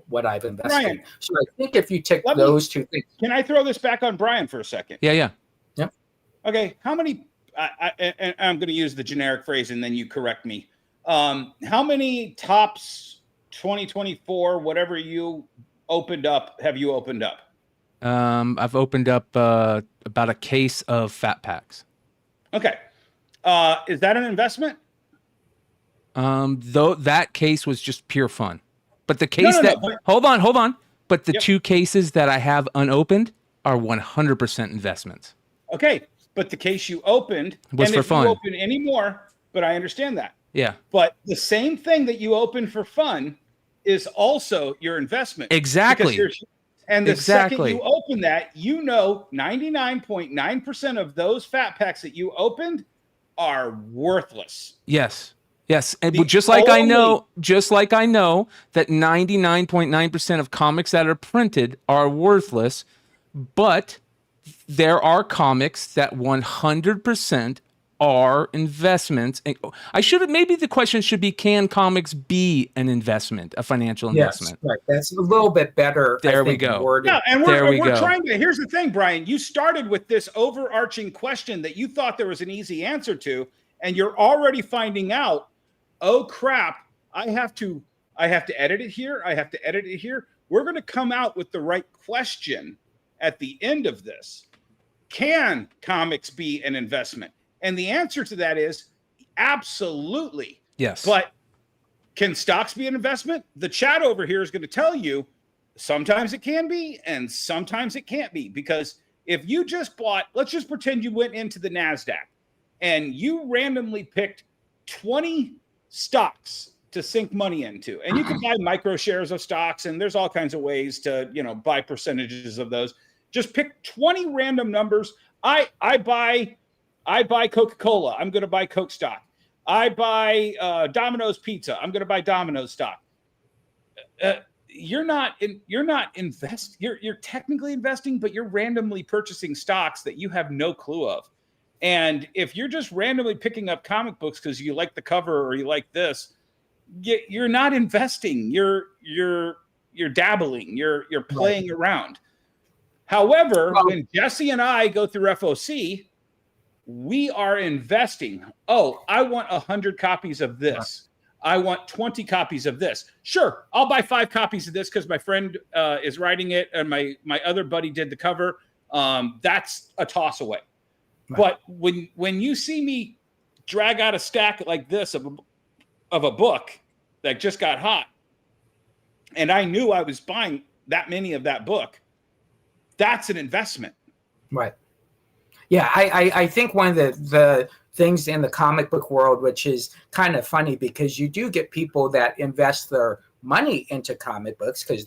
what I've invested. Brian, so I think if you take those two things. Can I throw this back on Brian for a second? Yeah. Yep. Okay, how many, I'm going to use the generic phrase and then you correct me. How many Tops 2024, whatever you opened up, have you opened up? I've opened up about a case of fat packs. Okay. Is that an investment? Though that case was just pure fun. But the case hold on. But the two cases that I have unopened are 100% investments. Okay. But the case you opened was for fun. You open any more, but I understand that. Yeah. But the same thing that you open for fun is also your investment. Exactly. And the second you open that, 99.9% of those fat packs that you opened are worthless. Yes. And just like I know that 99.9% of comics that are printed are worthless, but there are comics that 100% are investments. And maybe the question should be, can comics be an investment, a financial investment? Yes, right. That's a little bit better. There we go. Worded. Yeah, and we're trying to. Here's the thing, Brian. You started with this overarching question that you thought there was an easy answer to, and you're already finding out, oh crap, I have to edit it here. I have to edit it here. We're going to come out with the right question at the end of this. Can comics be an investment? And the answer to that is absolutely. Yes. But can stocks be an investment? The chat over here is going to tell you sometimes it can be and sometimes it can't be. Because if you just bought, let's just pretend you went into the NASDAQ and you randomly picked 20 stocks to sink money into. And you can buy micro shares of stocks, and there's all kinds of ways to, buy percentages of those. Just pick 20 random numbers. I buy Coca-Cola. I'm going to buy Coke stock. I buy Domino's Pizza. I'm going to buy Domino's stock. You're technically investing, but you're randomly purchasing stocks that you have no clue of. And if you're just randomly picking up comic books because you like the cover or you like this, you're not investing. You're dabbling. You're playing around. However, when Jesse and I go through FOC, we are investing. Oh, I want 100 copies of this. I want 20 copies of this. Sure, I'll buy 5 copies of this because my friend is writing it and my other buddy did the cover. That's a toss away. Right. But when you see me drag out a stack like this of a book that just got hot, and I knew I was buying that many of that book, that's an investment. Right. Yeah, I think one of the things in the comic book world, which is kind of funny because you do get people that invest their money into comic books because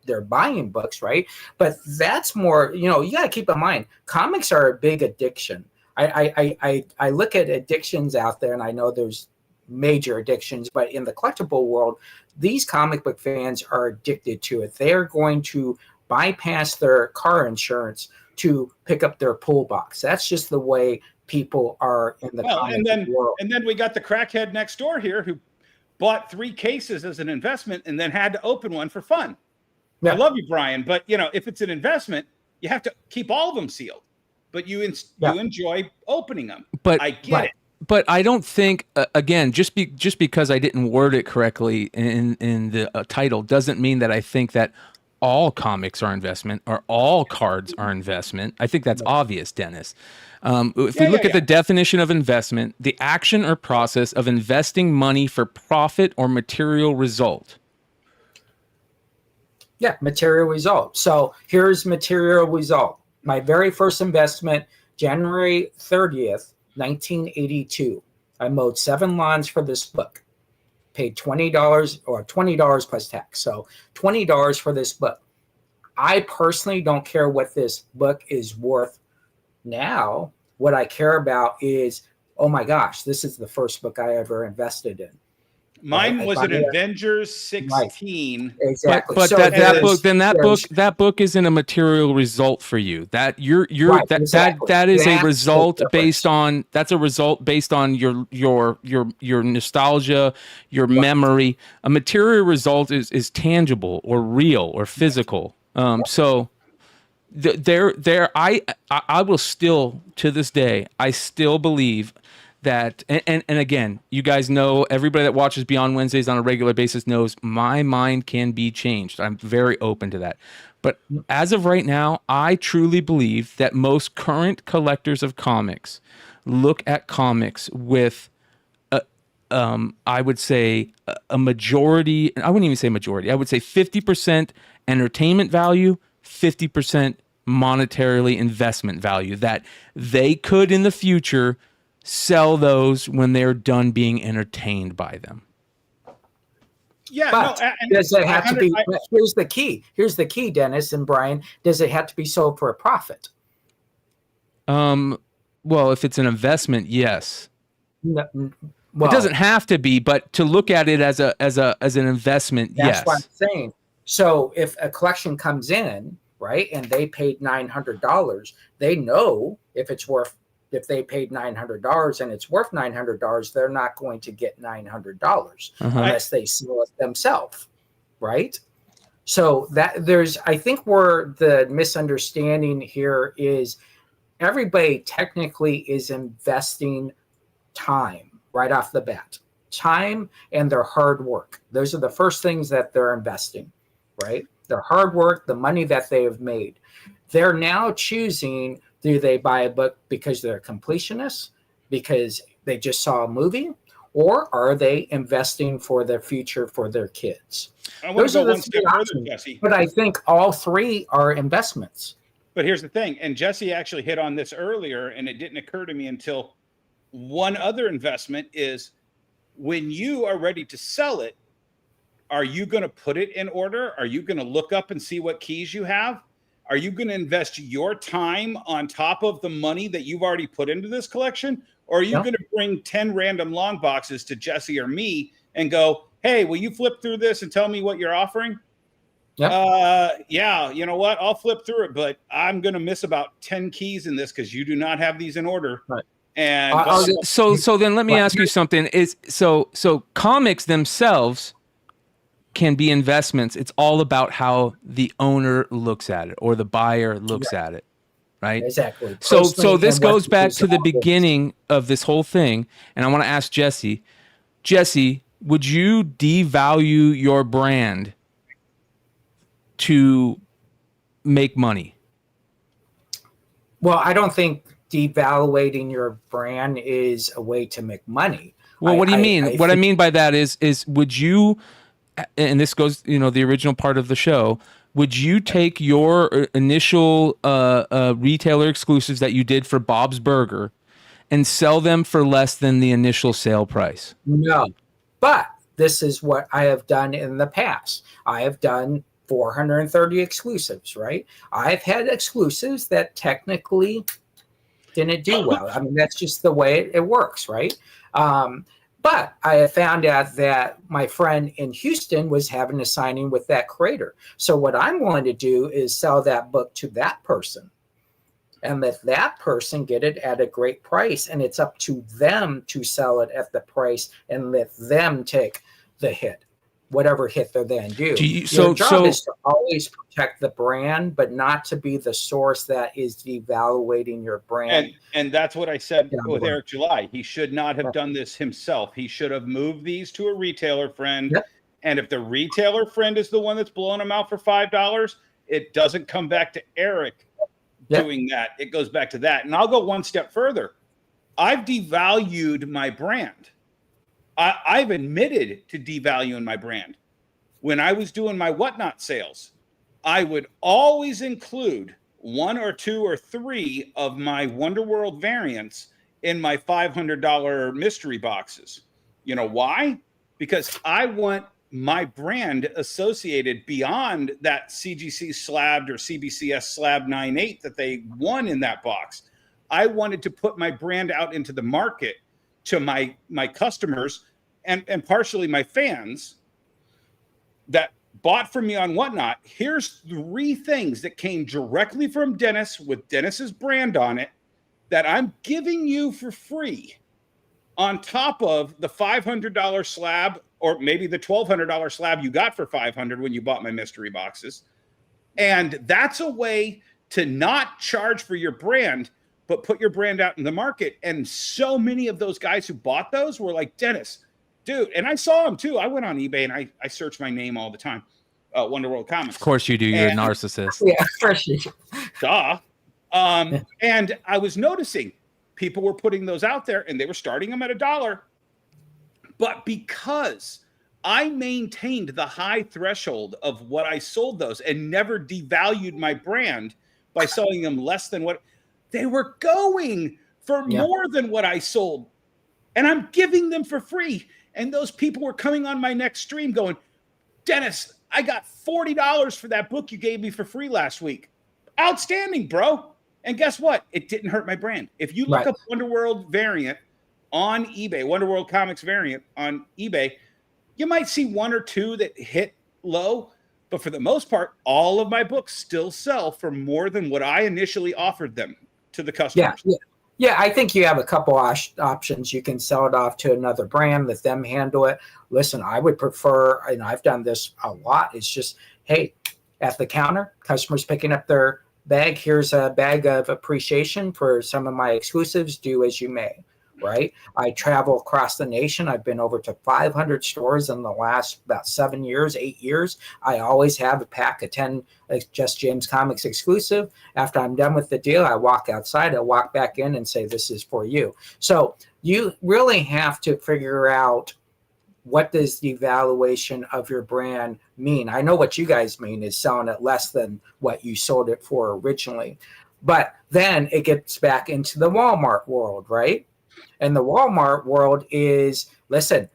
they're buying books, right? But that's more, you got to keep in mind, comics are a big addiction. I look at addictions out there, and I know there's major addictions, but in the collectible world, these comic book fans are addicted to it. They're going to bypass their car insurance to pick up their pool box. That's just the way people are in the comic book world. And then we got the crackhead next door here who bought 3 cases as an investment and then had to open one for fun. Yeah. I love you, Brian, but if it's an investment, you have to keep all of them sealed. But you enjoy opening them. But I get it. But I don't think, again, just because I didn't word it correctly in the title doesn't mean that I think that all comics are investment or all cards are investment. I think that's obvious, Dennis. If we look at the definition of investment, the action or process of investing money for profit or material result. Yeah, material result. So here's material result. My very first investment, January 30th, 1982. I mowed 7 lawns for this book. Paid $20 or $20 plus tax. So $20 for this book. I personally don't care what this book is worth now. What I care about is, oh my gosh, this is the first book I ever invested in. Mine was an Avengers 16. Right. Exactly. But so that book isn't a material result for you. That that is a result based on your nostalgia, your memory. A material result is tangible or real or physical. So I will still, to this day, I still believe that, and again, you guys know, everybody that watches Beyond Wednesdays on a regular basis knows my mind can be changed. I'm very open to that. But as of right now, I truly believe that most current collectors of comics look at comics with, I would say, a majority, I wouldn't even say majority, I would say 50% entertainment value, 50% monetarily investment value, that they could in the future sell those when they're done being entertained by them. Yeah, but does it have to be? Here's the key. Here's the key, Dennis and Brian. Does it have to be sold for a profit? Well, if it's an investment, yes. No, it doesn't have to be, but to look at it as an investment, yes. That's what I'm saying. So if a collection comes in, right, and they paid $900, they know if it's worth If they paid $900 and it's worth $900, they're not going to get $900 unless they sell it themselves, right? So I think where the misunderstanding here is everybody technically is investing time right off the bat. Time and their hard work. Those are the first things that they're investing, right? Their hard work, the money that they have made. They're now choosing, do they buy a book because they're completionists, because they just saw a movie, or are they investing for their future for their kids? I want to go one step further, Jesse. But I think all three are investments. But here's the thing, and Jesse actually hit on this earlier, and it didn't occur to me until one other investment is when you are ready to sell it, are you going to put it in order? Are you going to look up and see what keys you have? Are you going to invest your time on top of the money that you've already put into this collection? Or are you going to bring 10 random long boxes to Jesse or me and go, hey, will you flip through this and tell me what you're offering? Yeah, you know what? I'll flip through it, but I'm going to miss about 10 keys in this because you do not have these in order. Right. And so then let me ask you something. So comics themselves can be investments. It's all about how the owner looks at it or the buyer looks at it, right? Exactly. So this goes back to the beginning of this whole thing, and I want to ask Jesse. Jesse, would you devalue your brand to make money? Well, I don't think devaluating your brand is a way to make money. Well, what do you mean? What I mean by that is would you, and this goes, the original part of the show, would you take your initial retailer exclusives that you did for Bob's Burger and sell them for less than the initial sale price? No, but this is what I have done in the past. I have done 430 exclusives, right? I've had exclusives that technically didn't do well. I mean, that's just the way it works, right? But I have found out that my friend in Houston was having a signing with that creator. So what I'm going to do is sell that book to that person and let that person get it at a great price. And it's up to them to sell it at the price and let them take the hit, whatever hit they then do. Your job is to always protect the brand, but not to be the source that is devaluating your brand. And that's what I said with Eric July. He should not have done this himself. He should have moved these to a retailer friend. Yep. And if the retailer friend is the one that's blowing them out for $5, it doesn't come back to Eric doing that. It goes back to that. And I'll go one step further. I've devalued my brand. I've admitted to devaluing my brand. When I was doing my whatnot sales, I would always include 1 or 2 or 3 of my Wonderworld variants in my $500 mystery boxes. You know why? Because I want my brand associated beyond that CGC slabbed or CBCS slab 9.8 that they won in that box. I wanted to put my brand out into the market to my customers and partially my fans that bought from me on Whatnot. Here's 3 things that came directly from Dennis with Dennis's brand on it that I'm giving you for free on top of the $500 slab or maybe the $1,200 slab you got for $500 when you bought my mystery boxes. And that's a way to not charge for your brand, but put your brand out in the market. And so many of those guys who bought those were like, Dennis, dude, and I saw them too. I went on eBay and I search my name all the time. Wonderworld Comics. Of course you do. You're a narcissist. Yeah, of course you do. Duh. And I was noticing people were putting those out there and they were starting them at $1. But because I maintained the high threshold of what I sold those and never devalued my brand by selling them less than what they were going for, more than what I sold. And I'm giving them for free. And those people were coming on my next stream going, Dennis, I got $40 for that book you gave me for free last week. Outstanding, bro. And guess what? It didn't hurt my brand. If you look up Wonderworld variant on eBay, Wonderworld Comics variant on eBay, you might see 1 or 2 that hit low. But for the most part, all of my books still sell for more than what I initially offered them to the customers. Yeah, I think you have a couple options. You can sell it off to another brand, let them handle it. Listen, I would prefer, and I've done this a lot, it's just, hey, at the counter, customers picking up their bag, here's a bag of appreciation for some of my exclusives, do as you may, right? I travel across the nation. I've been over to 500 stores in the last about 7 years, 8 years. I always have a pack of 10 Just James Comics exclusive. After I'm done with the deal, I walk outside, I walk back in and say, this is for you. So you really have to figure out, what does the valuation of your brand mean? I know what you guys mean is selling it less than what you sold it for originally. But then it gets back into the Walmart world, right? And the Walmart world is, listen,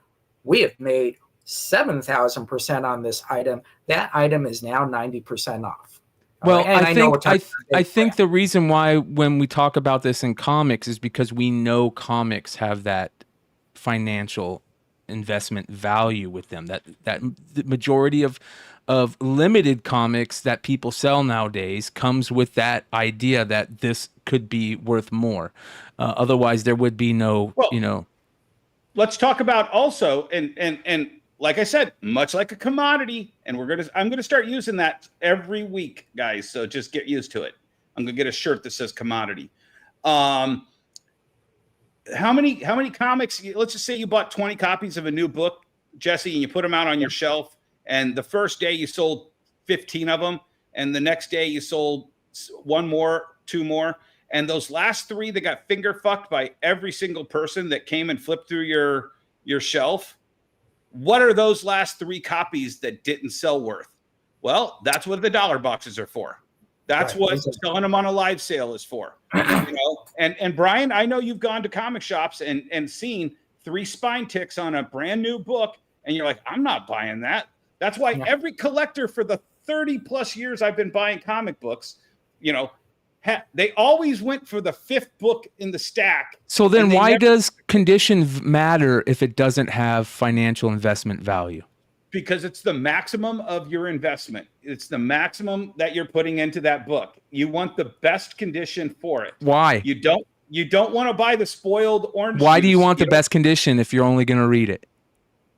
we have made 7,000% on this item. That item is now 90% off. Well, right? I think the reason why when we talk about this in comics is because we know comics have that financial investment value with them. That the majority of limited comics that people sell nowadays comes with that idea that this could be worth more. Otherwise, there would be no, Let's talk about also, and like I said, much like a commodity, and I'm gonna start using that every week, guys. So just get used to it. I'm gonna get a shirt that says commodity. How many comics? Let's just say you bought 20 copies of a new book, Jesse, and you put them out on your shelf. And the first day you sold 15 of them, and the next day you sold one more, two more, and those last three that got finger fucked by every single person that came and flipped through your shelf. What are those last three copies that didn't sell worth? Well, that's what the dollar boxes are for. That's right. What selling them on a live sale is for. And Bryan, I know you've gone to comic shops and seen 3 spine ticks on a brand new book, and you're like, I'm not buying that. That's why every collector for the 30 plus years I've been buying comic books, they always went for the 5th book in the stack. So then why does condition matter if it doesn't have financial investment value? Because it's the maximum of your investment. It's the maximum that you're putting into that book. You want the best condition for it. Why? You don't want to buy the spoiled orange Why juice. do you want the best condition if you're only going to read it?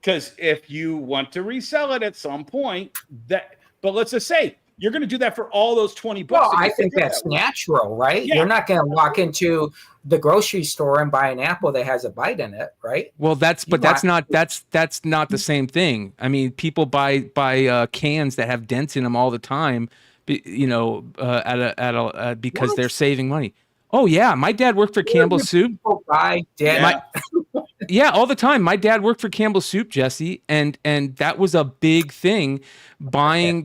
Because if you want to resell it at some point, but let's just say you're going to do that for all those 20 books. Well, I think that's natural, right? Yeah. You're not going to walk into the grocery store and buy an apple that has a bite in it, right? Well, that's not the same thing. I mean, people buy cans that have dents in them all the time, because they're saving money. Oh yeah, my dad worked for Campbell's Soup. People buy dent. Yeah, all the time. My dad worked for Campbell's Soup, Jesse, and that was a big thing.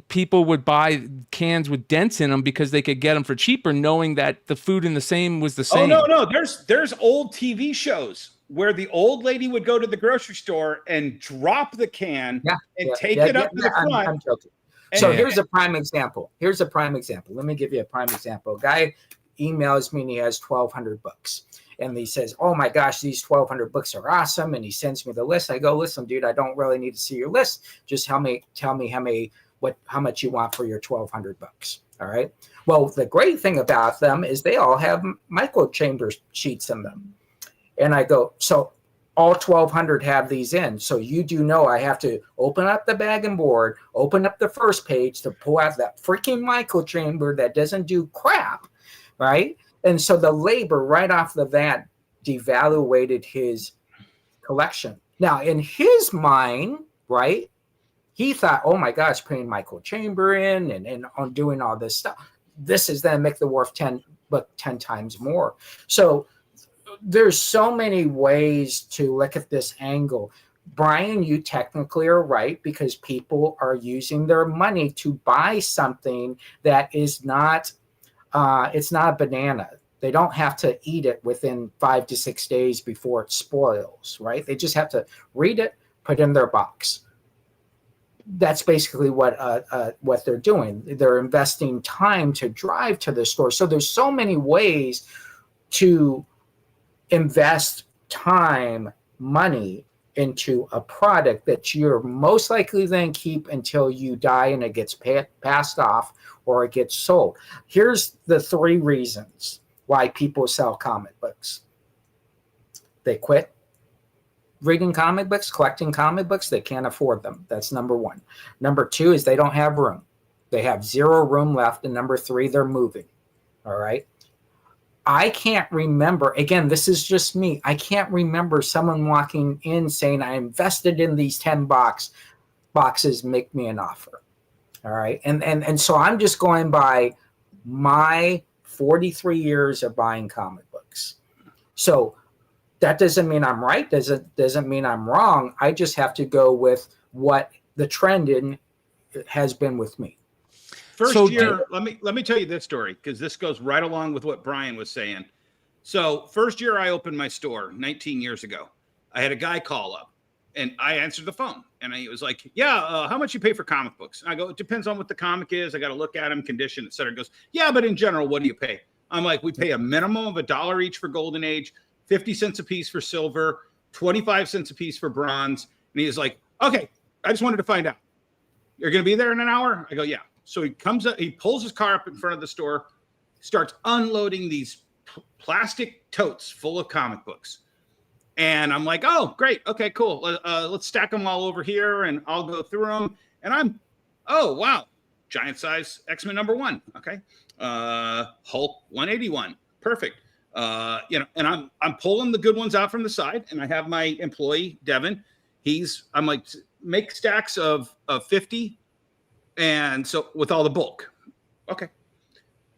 People would buy cans with dents in them because they could get them for cheaper, knowing that the food in the same was the same. Oh no, there's old TV shows where the old lady would go to the grocery store and drop the can and take it up to the front. I'm joking. So here's a prime example. Let me give you a prime example. A guy emails me and he has 1,200 books. And he says, oh my gosh, these 1,200 books are awesome. And he sends me the list. I go, listen, dude, I don't really need to see your list. Just tell me how much you want for your 1,200 books. All right. Well, the great thing about them is they all have micro chamber sheets in them. And I go, so all 1,200 have these in. So you do know I have to open up the bag and board, open up the first page to pull out that freaking micro chamber that doesn't do crap. Right. And so the labor right off the bat devaluated his collection. Now, in his mind, right, he thought, oh my gosh, putting Michael Chamber in and on doing all this stuff, this is then make the worth 10 times more. So there's so many ways to look at this angle. Bryan, you technically are right, because people are using their money to buy something that is not it's not a banana. They don't have to eat it within 5 to 6 days before it spoils, right? They just have to read it, put it in their box. That's basically what they're doing. They're investing time to drive to the store. So there's so many ways to invest time, money into a product that you're most likely then keep until you die and it gets passed off or it gets sold. Here's the 3 reasons. why people sell comic books. They quit reading comic books, collecting comic books. They can't afford them. That's number one. Number two is they don't have room. They have zero room left. And number three, they're moving. All right. I can't remember, again, this is just me. I can't remember someone walking in saying, I invested in these 10 boxes, make me an offer. All right. And so I'm just going by my 43 years of buying comic books. So that doesn't mean I'm right. Doesn't mean I'm wrong. I just have to go with what the trend has been with me. First year, let me tell you this story, because this goes right along with what Bryan was saying. So first year I opened my store 19 years ago, I had a guy call up and I answered the phone and he was like, yeah, how much you pay for comic books? And I go, it depends on what the comic is. I got to look at them, condition, et cetera. He goes, yeah, but in general, what do you pay? I'm like, we pay a minimum of $1 each for Golden Age, 50 cents a piece for silver, 25 cents a piece for bronze. And he's like, okay, I just wanted to find out. You're going to be there in an hour? I go, yeah. So he comes up, he pulls his car up in front of the store, starts unloading these plastic totes full of comic books. And I'm like, oh, great. Okay, cool. Let's stack them all over here and I'll go through them. And oh, wow. Giant size X-Men #1. Okay. Hulk 181. Perfect. And I'm pulling the good ones out from the side, and I have my employee, Devin. I'm like, make stacks of 50. And so with all the bulk. Okay.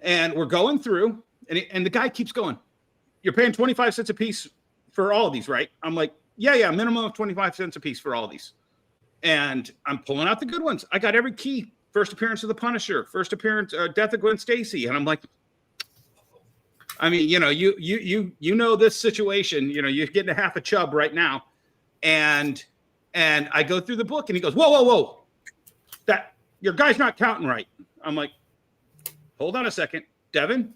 And we're going through and the guy keeps going, you're paying 25 cents a piece for all of these, right? I'm like, yeah, minimum of 25 cents a piece for all of these. And I'm pulling out the good ones. I got every key. First appearance of the Punisher, first appearance, Death of Gwen Stacy. And I'm like, I mean, you know this situation, you're getting a half a chub right now. And I go through the book and he goes, whoa. That your guy's not counting right. I'm like, hold on a second. Devin,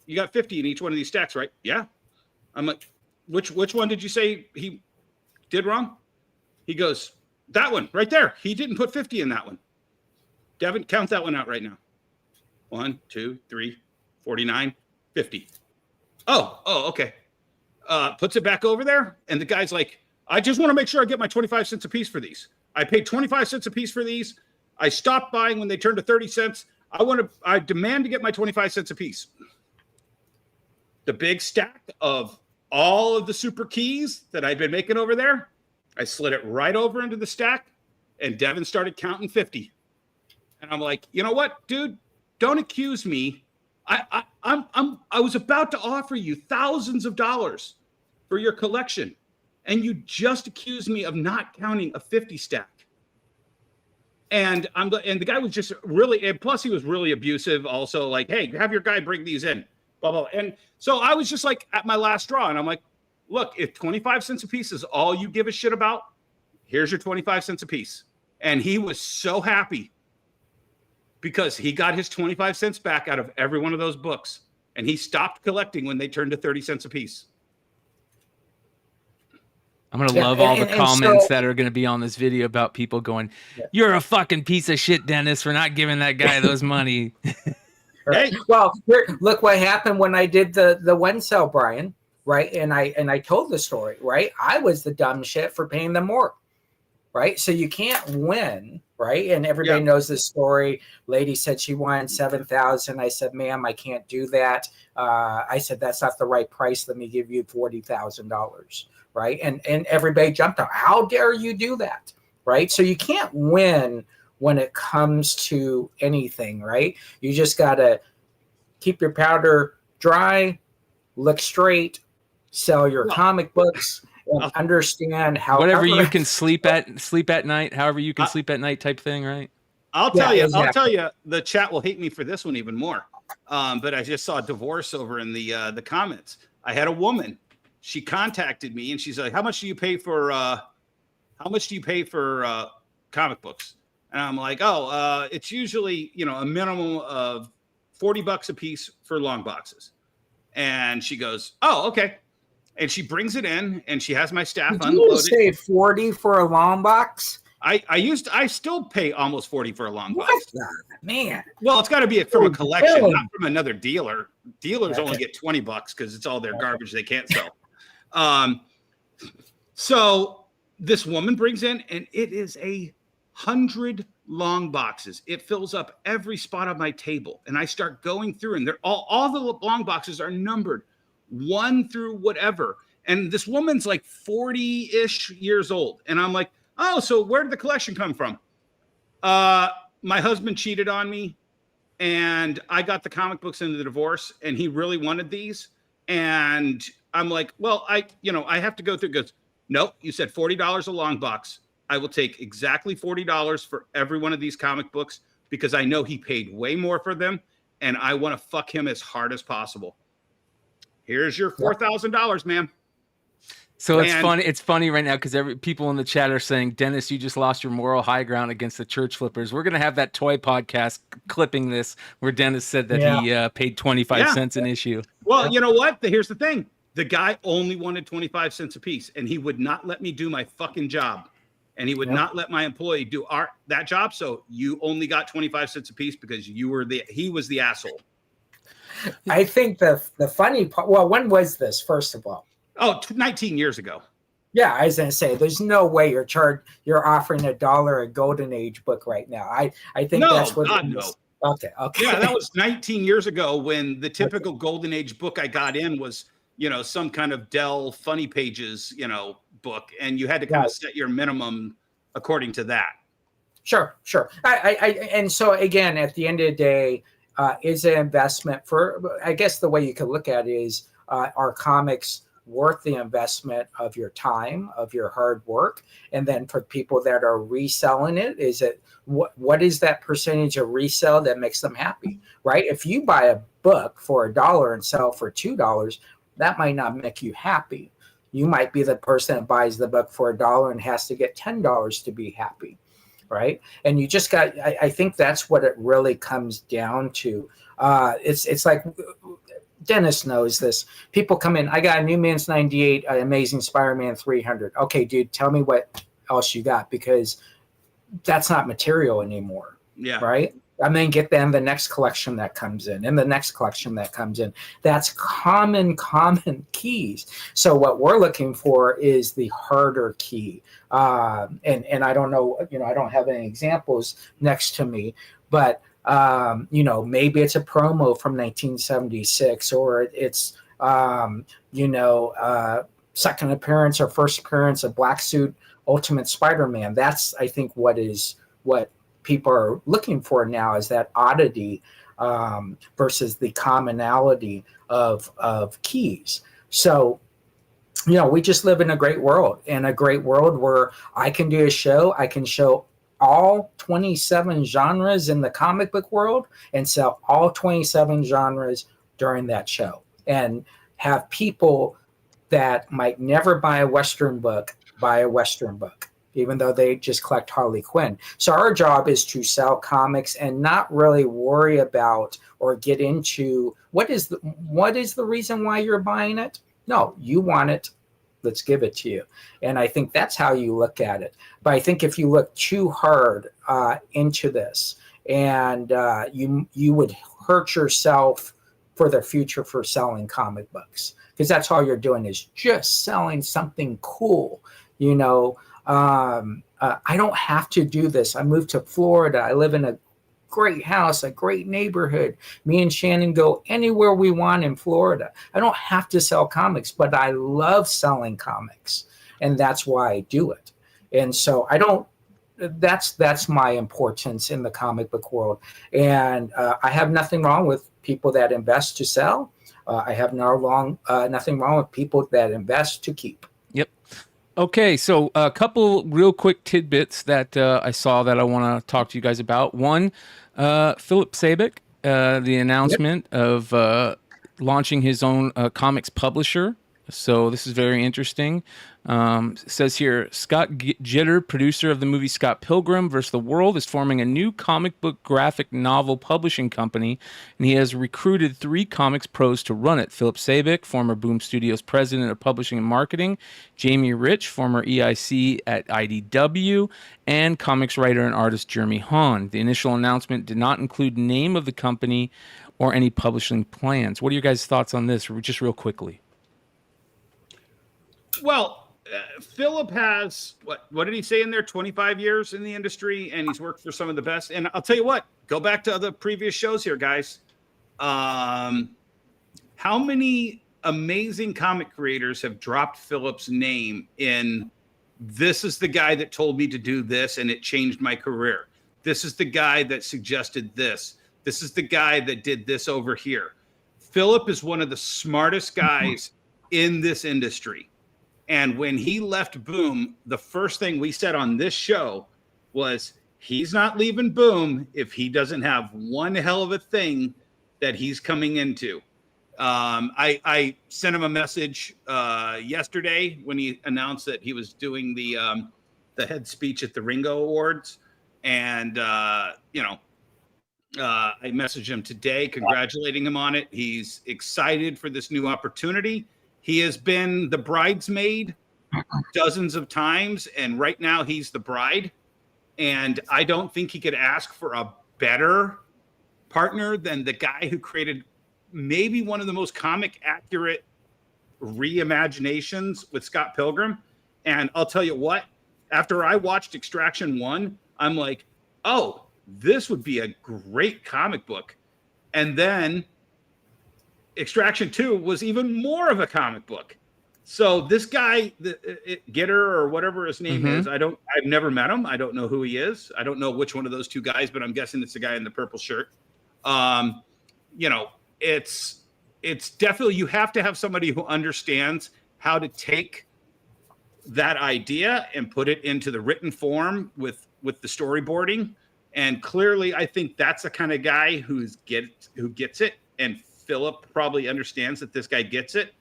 you got 50 in each one of these stacks, right? Yeah. I'm like, which one did you say he did wrong? He goes, that one right there. He didn't put 50 in that one. Devin, count that one out right now. 1, 2, 3, 49, 50. Oh, okay. Puts it back over there. And the guy's like, I just want to make sure I get my 25 cents a piece for these. I paid 25 cents a piece for these. I stopped buying when they turned to 30 cents. I demand to get my 25 cents a piece. The big stack of all of the super keys that I'd been making over there, I slid it right over into the stack, and Devin started counting 50. And I'm like, you know what, dude? Don't accuse me. I was about to offer you thousands of dollars for your collection, and you just accused me of not counting a 50 stack. And the guy was just really, and plus he was really abusive. Also, like, hey, have your guy bring these in, blah blah. And so I was just like at my last straw, and I'm like, look, if 25 cents a piece is all you give a shit about, here's your 25 cents a piece. And he was so happy because he got his 25 cents back out of every one of those books, and he stopped collecting when they turned to 30 cents a piece. I'm going to love all the comments that are going to be on this video about people going, you're a fucking piece of shit, Dennis, for not giving that guy those money. Hey. Well, look what happened when I did the one sell, Bryan, right? And I told the story, right? I was the dumb shit for paying them more, right? So you can't win, right? And everybody knows this story. Lady said she wanted $7,000. I said, ma'am, I can't do that. I said, that's not the right price. Let me give you $40,000. Right. And everybody jumped out. How dare you do that? Right. So you can't win when it comes to anything. Right. You just got to keep your powder dry, look straight, sell your comic books, and understand how whatever you can sleep at night, however you can sleep at night type thing. Right. I'll tell you, the chat will hate me for this one even more. But I just saw divorce over in the comments. I had a woman. She contacted me and she's like, how much do you pay for comic books? And I'm like, it's usually, a minimum of $40 a piece for long boxes. And she goes, oh, okay. And she brings it in and she has my staff unload it. Did you say 40 for a long box? I still pay almost 40 for a long box. What the man? Well, it's got to be from a Oh, collection, really? not from another dealer. Dealers Okay. only get $20 because it's all their garbage they can't sell. So this woman brings in, and it is 100 long boxes. It fills up every spot on my table, and I start going through, and they're all the long boxes are numbered 1 through whatever. And this woman's like 40-ish years old, and I'm like, oh, so where did the collection come from? My husband cheated on me, and I got the comic books in the divorce, and he really wanted these. And I'm like, well, I have to go through. Goes, nope, you said $40 a long box. I will take exactly $40 for every one of these comic books because I know he paid way more for them, and I want to fuck him as hard as possible. Here's your $4,000, man. So it's funny right now because people in the chat are saying, Dennis, you just lost your moral high ground against the church flippers. We're going to have that toy podcast clipping this where Dennis said that he paid 25 cents an issue. Well, you know what? Here's the thing. The guy only wanted 25 cents a piece, and he would not let me do my fucking job. And he would not let my employee do that job. So you only got 25 cents a piece because he was the asshole. I think the funny part, well, when was this, first of all? Oh, 19 years ago. Yeah, I was going to say, there's no way you're offering $1 a Golden Age book right now. I think that's what God, no. Okay. Yeah, that was 19 years ago when the typical Golden Age book I got in was, some kind of Dell Funny Pages, book, and you had to kind of set your minimum according to that. Sure. And so again, at the end of the day, is an investment I guess the way you could look at it is, are comics worth the investment of your time, of your hard work? And then for people that are reselling it, is it what is that percentage of resale that makes them happy, right? If you buy a book for $1 and sell for $2, that might not make you happy. You might be the person that buys the book for $1 and has to get $10 to be happy, right? And you just I think that's what it really comes down to. It's like, Dennis knows this. People come in, I got a New Man's 98, Amazing Spider-Man 300. Okay, dude, tell me what else you got, because that's not material anymore. Yeah. Right? And then get them the next collection that comes in and the next collection that comes in. That's common keys. So what we're looking for is the harder key. And I don't know, I don't have any examples next to me, but maybe it's a promo from 1976, or it's, second appearance or first appearance of Black Suit Ultimate Spider-Man. That's, I think, what people are looking for now, is that oddity versus the commonality of keys. So, we just live in a great world, where I can do a show. I can show all 27 genres in the comic book world and sell all 27 genres during that show, and have people that might never buy a Western book buy a Western book, even though they just collect Harley Quinn. So our job is to sell comics and not really worry about or get into what is the reason why you're buying it. No, you want it. Let's give it to you. And I think that's how you look at it. But I think if you look too hard into this, and you would hurt yourself for the future for selling comic books, because that's all you're doing is just selling something cool. I don't have to do this. I moved to Florida. I live in a great house, a great neighborhood. Me and Shannon go anywhere we want in Florida. I don't have to sell comics, but I love selling comics, and that's why I do it. And so that's my importance in the comic book world. And I have nothing wrong with people that invest to sell. I have nothing wrong with people that invest to keep. Yep. Okay, so a couple real quick tidbits that I saw that I want to talk to you guys about. One, Philip Sabick, the announcement of launching his own comics publisher. So this is very interesting. Says here, Scott Jitter, producer of the movie Scott Pilgrim vs. the World, is forming a new comic book graphic novel publishing company, and he has recruited 3 comics pros to run it. Philip Sabick, former Boom Studios president of publishing and marketing, Jamie Rich, former EIC at IDW, and comics writer and artist Jeremy Hahn. The initial announcement did not include name of the company or any publishing plans. What are your guys' thoughts on this, just real quickly? Well, Philip has, what did he say in there? 25 years in the industry, and he's worked for some of the best. And I'll tell you what, go back to the previous shows here, guys. How many amazing comic creators have dropped Philip's name in, this is the guy that told me to do this and it changed my career. This is the guy that suggested this. This is the guy that did this over here. Philip is one of the smartest guys in this industry. And when he left Boom, the first thing we said on this show was, he's not leaving Boom if he doesn't have one hell of a thing that he's coming into. I sent him a message yesterday when he announced that he was doing the head speech at the Ringo Awards. And, I messaged him today congratulating him on it. He's excited for this new opportunity. He has been the bridesmaid dozens of times, and right now he's the bride. And I don't think he could ask for a better partner than the guy who created maybe one of the most comic accurate reimaginations with Scott Pilgrim. And I'll tell you what, after I watched Extraction 1, I'm like, oh, this would be a great comic book. And then Extraction 2 was even more of a comic book. So this guy, Gitter or whatever his name is, I've never met him. I don't know who he is. I don't know which one of those 2 guys, but I'm guessing it's the guy in the purple shirt. It's definitely, you have to have somebody who understands how to take that idea and put it into the written form with the storyboarding. And clearly, I think that's the kind of guy who gets it. And Philip probably understands that this guy gets it.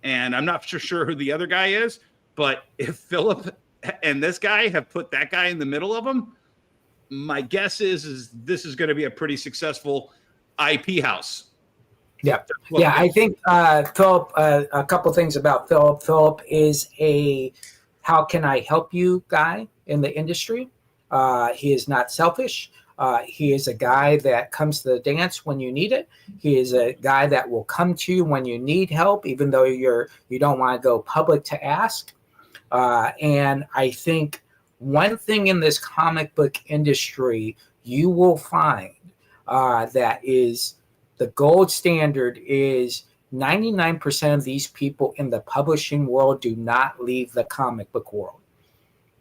And I'm not sure who the other guy is, but if Philip and this guy have put that guy in the middle of them, my guess is this is going to be a pretty successful IP house. Yeah. Yeah. I think Philip, a couple things about Philip. Philip is a how can I help you guy in the industry. He is not selfish. He is a guy that comes to the dance when you need it. He is a guy that will come to you when you need help, even though you don't want to go public to ask. And I think one thing in this comic book industry you will find that is the gold standard is 99% of these people in the publishing world do not leave the comic book world.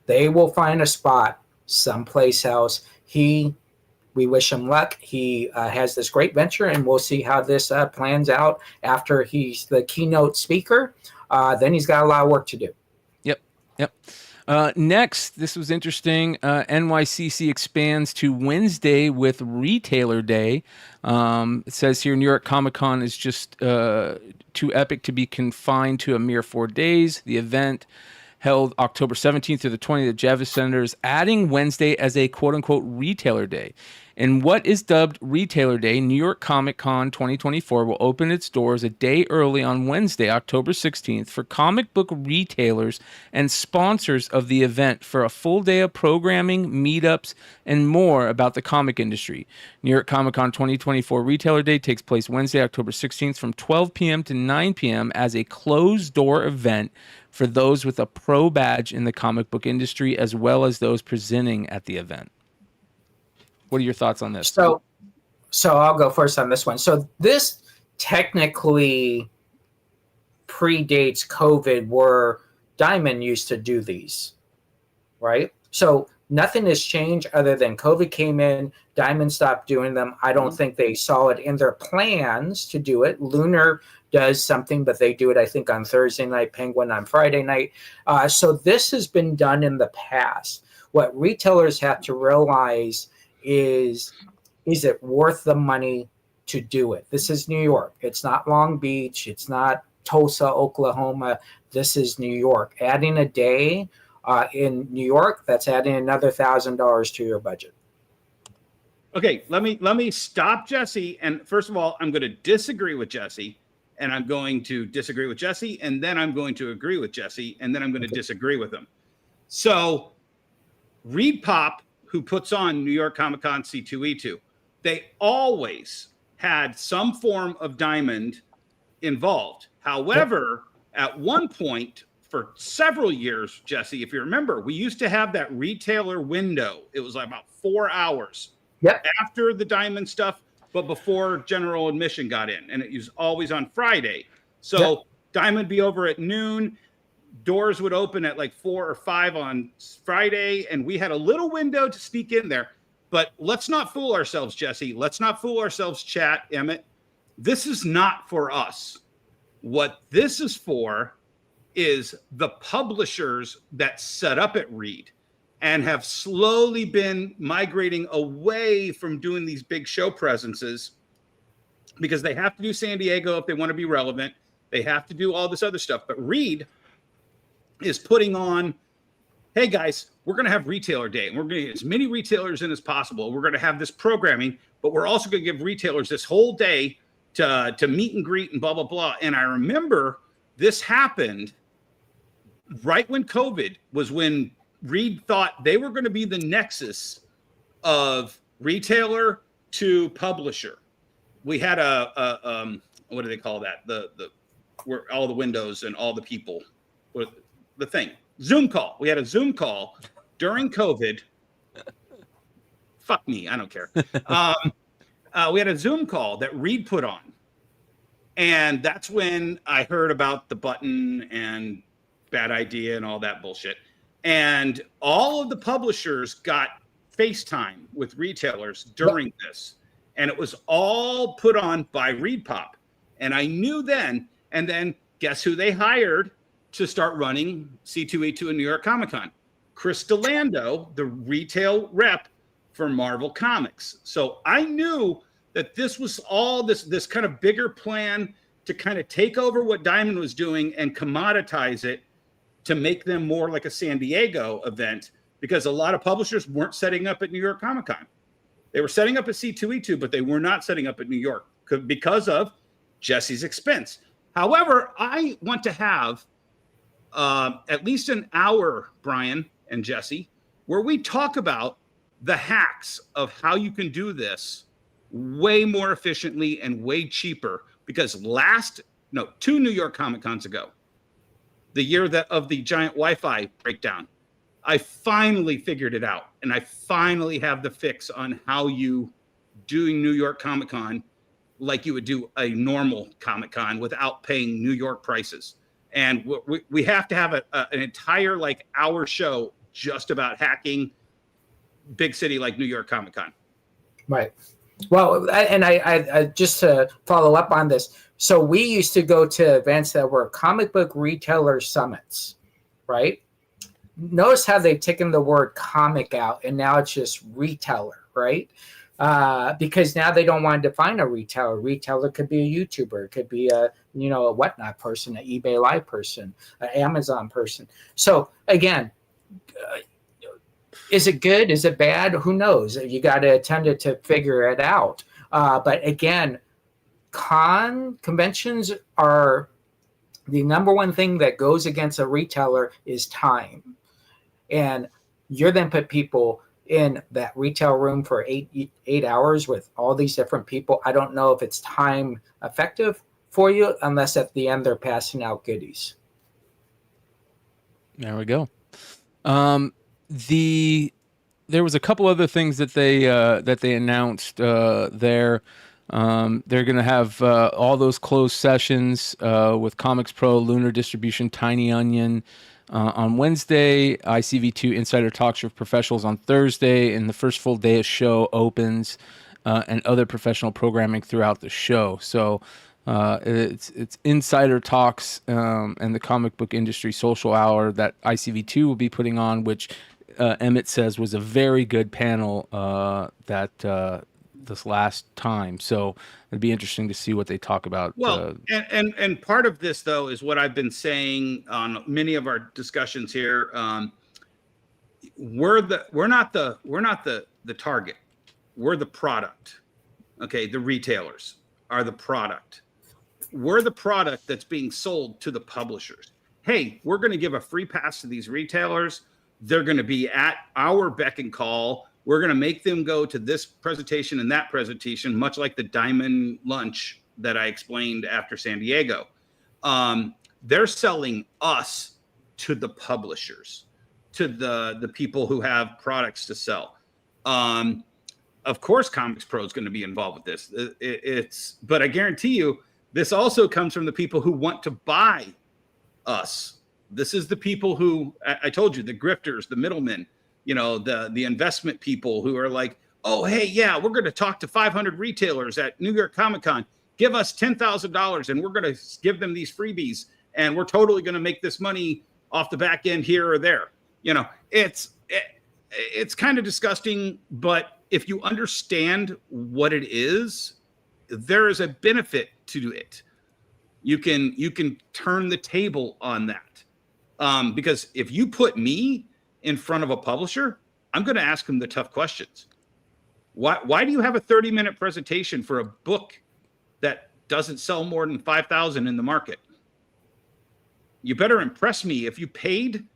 They will find a spot someplace else. We wish him luck. He has this great venture, and we'll see how this plans out after he's the keynote speaker. Then he's got a lot of work to do. Yep. Next, this was interesting. NYCC expands to Wednesday with Retailer Day. It says here New York Comic Con is just too epic to be confined to a mere 4 days. The event held October 17th through the 20th at Javits Center is adding Wednesday as a quote-unquote retailer day. In what is dubbed Retailer Day, New York Comic Con 2024 will open its doors a day early on Wednesday, October 16th, for comic book retailers and sponsors of the event for a full day of programming, meetups, and more about the comic industry. New York Comic Con 2024 Retailer Day takes place Wednesday, October 16th from 12 p.m. to 9 p.m. as a closed-door event for those with a pro badge in the comic book industry, as well as those presenting at the event. What are your thoughts on this? So I'll go first on this one. So this technically predates COVID, where Diamond used to do these, right? So nothing has changed other than COVID came in, Diamond stopped doing them. I don't think they saw it in their plans to do it. Lunar does something, but they do it, I think, on Thursday night, Penguin on Friday night. So this has been done in the past. What retailers have to realize is it worth the money to do it? This is New York. It's not Long Beach. It's not Tulsa, Oklahoma. This is New York. Adding a day in New York, that's adding another $1,000 to your budget. Okay, let me stop Jesse. And first of all, I'm going to disagree with Jesse, and I'm going to disagree with Jesse, and then I'm going to agree with Jesse, and then I'm going to disagree with him. So Reed Pop, who puts on New York Comic Con C2E2, they always had some form of diamond involved. However, at one point for several years, Jesse, if you remember, we used to have that retailer window. It was like about 4 hours after the diamond stuff, but before general admission got in, and it was always on Friday. So diamond be over at noon. Doors would open at like 4 or 5 on Friday, and we had a little window to sneak in there. But let's not fool ourselves, Jesse. Let's not fool ourselves, chat, Emmett. This is not for us. What this is for is the publishers that set up at Reed and have slowly been migrating away from doing these big show presences, because they have to do San Diego if they want to be relevant. They have to do all this other stuff. But Reed is putting on, hey guys, we're going to have retailer day, and we're going to get as many retailers in as possible. We're going to have this programming, but we're also going to give retailers this whole day to meet and greet and blah, blah, blah. And I remember this happened right when COVID was, when Reed thought they were going to be the nexus of retailer to publisher. We had a what do they call that? The where all the windows and all the people, the thing, Zoom call. We had a Zoom call during COVID. Fuck me, I don't care. We had a Zoom call that Reed put on, and that's when I heard about the button and bad idea and all that bullshit. And all of the publishers got FaceTime with retailers during this, and it was all put on by Reed Pop. And I knew then, and then guess who they hired to start running C2E2 in New York Comic Con? Chris DeLando, the retail rep for Marvel Comics. So I knew that this was all this kind of bigger plan to kind of take over what Diamond was doing and commoditize it to make them more like a San Diego event, because a lot of publishers weren't setting up at New York Comic Con. They were setting up at C2E2, but they were not setting up at New York because of Jesse's expense. However, I want to have at least an hour, Bryan and Jesse, where we talk about the hacks of how you can do this way more efficiently and way cheaper. Because 2 New York Comic Cons ago, the year of the giant Wi-Fi breakdown, I finally figured it out, and I finally have the fix on how you do New York Comic Con like you would do a normal Comic Con without paying New York prices. And we have to have an entire hour show just about hacking big city like New York Comic Con. Right. Well, I just to follow up on this. So we used to go to events that were comic book retailer summits, right? Notice how they've taken the word comic out, and now it's just retailer, right? Because now they don't want to define a retailer. Retailer could be a YouTuber, it could be a whatnot person, an eBay Live person, an Amazon person. So again, is it good? Is it bad? Who knows? You got to attempt it to figure it out. But again, conventions are the number one thing that goes against a retailer is time. And you're then put people in that retail room for eight hours with all these different people. I don't know if it's time effective for you unless at the end they're passing out goodies. There we go. There was a couple other things that they announced there. They're going to have all those closed sessions with Comics Pro, Lunar Distribution, Tiny Onion on Wednesday, ICV2 Insider Talks with Professionals on Thursday, and the first full day of show opens, and other professional programming throughout the show. So it's Insider Talks and the Comic Book Industry Social Hour that ICV2 will be putting on, which Emmett says was a very good panel that this last time. So it'd be interesting to see what they talk about. Well, and part of this though is what I've been saying on many of our discussions here. We're not the target. We're the product. Okay, the retailers are the product. We're the product that's being sold to the publishers. Hey, we're going to give a free pass to these retailers. They're going to be at our beck and call. We're going to make them go to this presentation and that presentation, much like the Diamond Lunch that I explained after San Diego. They're selling us to the publishers, to the people who have products to sell. Of course, Comics Pro is going to be involved with this. But I guarantee you, this also comes from the people who want to buy us. This is the people who, I told you, the grifters, the middlemen, the investment people who are like, oh, hey, yeah, we're going to talk to 500 retailers at New York Comic Con. Give us $10,000 and we're going to give them these freebies. And we're totally going to make this money off the back end here or there. It's kind of disgusting, but if you understand what it is, there is a benefit to it. You can turn the table on that. Because if you put me in front of a publisher, I'm going to ask them the tough questions. Why do you have a 30-minute presentation for a book that doesn't sell more than 5,000 in the market? You better impress me. If you paid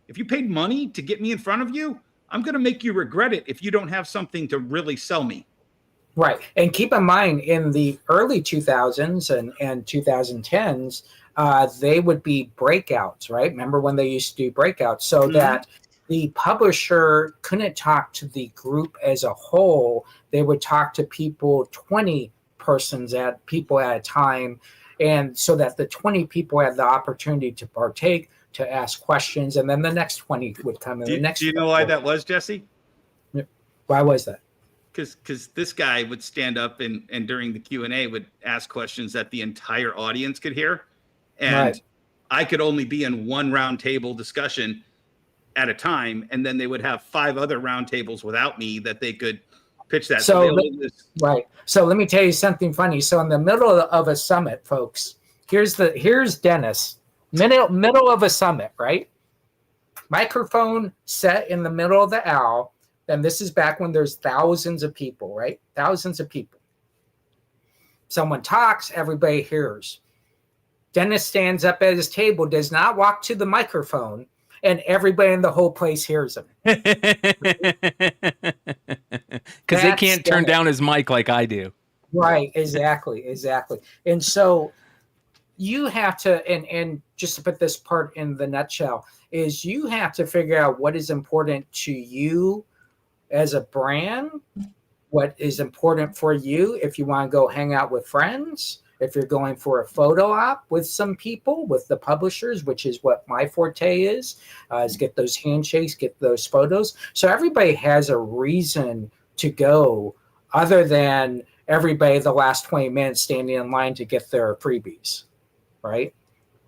money to get me in front of you, I'm going to make you regret it if you don't have something to really sell me. Right. And keep in mind, in the early 2000s and 2010s, they would be breakouts, right? Remember when they used to do breakouts so that the publisher couldn't talk to the group as a whole. They would talk to people, 20 people at a time. And so that the 20 people had the opportunity to partake, to ask questions, and then the next 20 would come in. Do you know why that was, Jesse? Why was that? Because this guy would stand up and during the Q&A would ask questions that the entire audience could hear. And right. I could only be in one round table discussion at a time. And then they would have 5 other round tables without me that they could pitch that. Right. So let me tell you something funny. So in the middle of a summit, folks, here's Dennis, middle of a summit, right? Microphone set in the middle of the aisle. And this is back when there's thousands of people, right? Thousands of people. Someone talks, everybody hears. Dennis stands up at his table, does not walk to the microphone, and everybody in the whole place hears him. Because they can't turn down his mic like I do. Right, exactly. And so you have to, and just to put this part in the nutshell, is you have to figure out what is important to you as a brand, what is important for you if you want to go hang out with friends, if you're going for a photo op with some people, with the publishers, which is what my forte is get those handshakes, get those photos. So everybody has a reason to go other than everybody the last 20 minutes standing in line to get their freebies, right?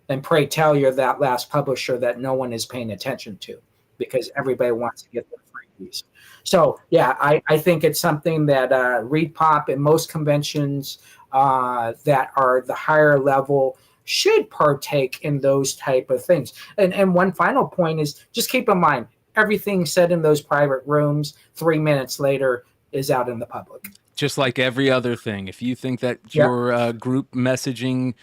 And pray tell you're that last publisher that no one is paying attention to because everybody wants to get their freebies. So, yeah, I think it's something that ReedPop and most conventions that are the higher level should partake in those type of things. And one final point is just keep in mind, everything said in those private rooms 3 minutes later is out in the public. Just like every other thing. If you think that your group messaging,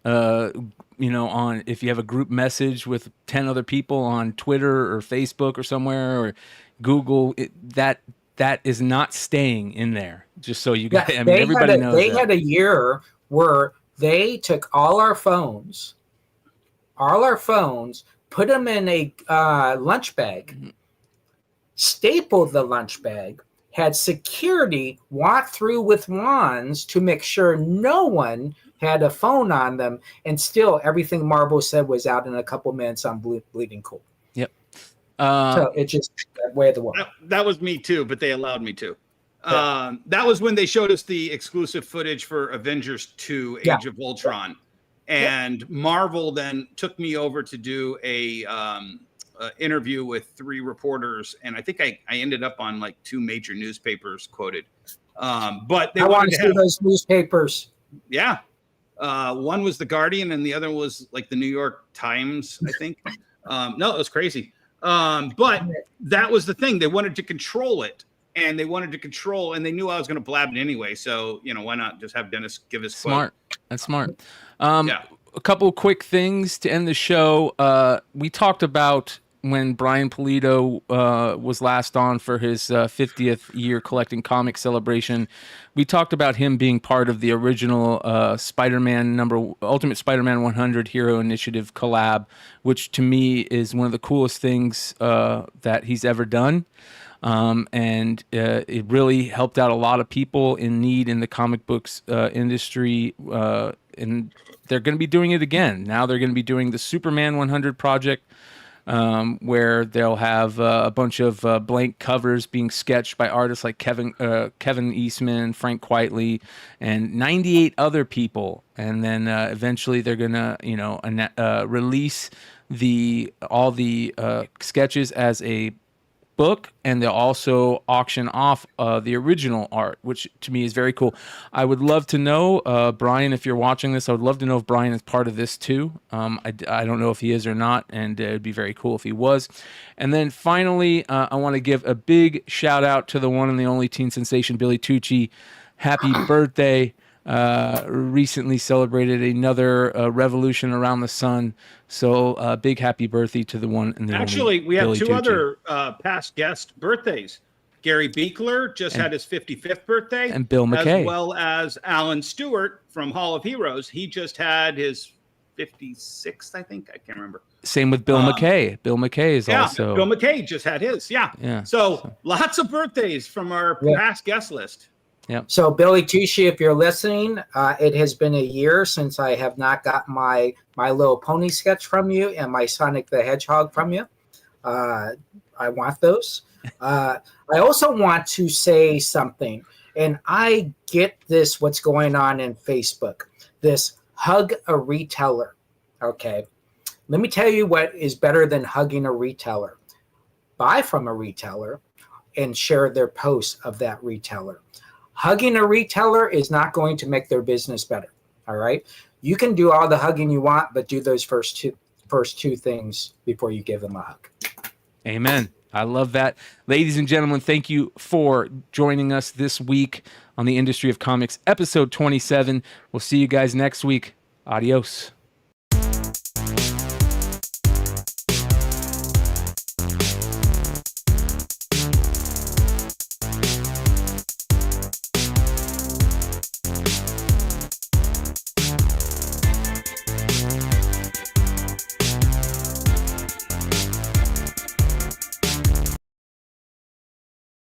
if you have a group message with 10 other people on Twitter or Facebook or somewhere or Google, that is not staying in there. Just so you guys, everybody knows. They had a year where they took all our phones, put them in a lunch bag, stapled the lunch bag, had security walk through with wands to make sure no one had a phone on them, and still everything Marvel said was out in a couple minutes on Bleeding Cool. Yep. So it's just that way of the world. That was me too, but they allowed me to. That was when they showed us the exclusive footage for Avengers 2 Age of Ultron. And Marvel then took me over to do a interview with 3 reporters, and I think I ended up on like 2 major newspapers quoted. But they I want wanted to to see have, those newspapers. yeah. One was the Guardian, and the other was like the New York Times, I think. No, it was crazy. But that was the thing. They wanted to control it, and they knew I was going to blab it anyway. So, why not just have Dennis give his Smart. That's smart. Yeah. A couple of quick things to end the show. We talked about when Brian Pulido was last on for his 50th year collecting comic celebration. We talked about him being part of the original Ultimate Spider-Man 100 Hero Initiative collab, which to me is one of the coolest things that he's ever done. And it really helped out a lot of people in need in the comic books industry. And they're going to be doing it again. Now they're going to be doing the Superman 100 project, where they'll have a bunch of blank covers being sketched by artists like Kevin Eastman, Frank Quitely, and 98 other people. And then eventually they're going to release all the sketches as a book, and they'll also auction off the original art, which to me is very cool. I would love to know, Brian, if you're watching this, I would love to know if Brian is part of this too. I don't know if he is or not, and it'd be very cool if he was. And then finally, I want to give a big shout out to the one and the only teen sensation, Billy Tucci. Happy birthday. Recently celebrated another revolution around the sun. So big happy birthday to the one and the Actually, only we have Billy 2 Tucci. other past guest birthdays. Gary Beekler just had his 55th birthday. And Bill McKay. As well as Alan Stewart from Hall of Heroes. He just had his 56th, I think. I can't remember. Same with Bill McKay. Bill McKay is also... Bill McKay just had his. Yeah. So lots of birthdays from our past guest list. Yep. So, Billy Tucci, if you're listening, it has been a year since I have not got my Little Pony sketch from you and my Sonic the Hedgehog from you. I want those. I also want to say something, and I get this, what's going on in Facebook, this hug a retailer. Okay. Let me tell you what is better than hugging a retailer. Buy from a retailer and share their posts of that retailer. Hugging a retailer is not going to make their business better. All right. You can do all the hugging you want, but do those first two things before you give them a hug. Amen. I love that. Ladies and gentlemen, thank you for joining us this week on the Industry of Comics, episode 27. We'll see you guys next week. Adios.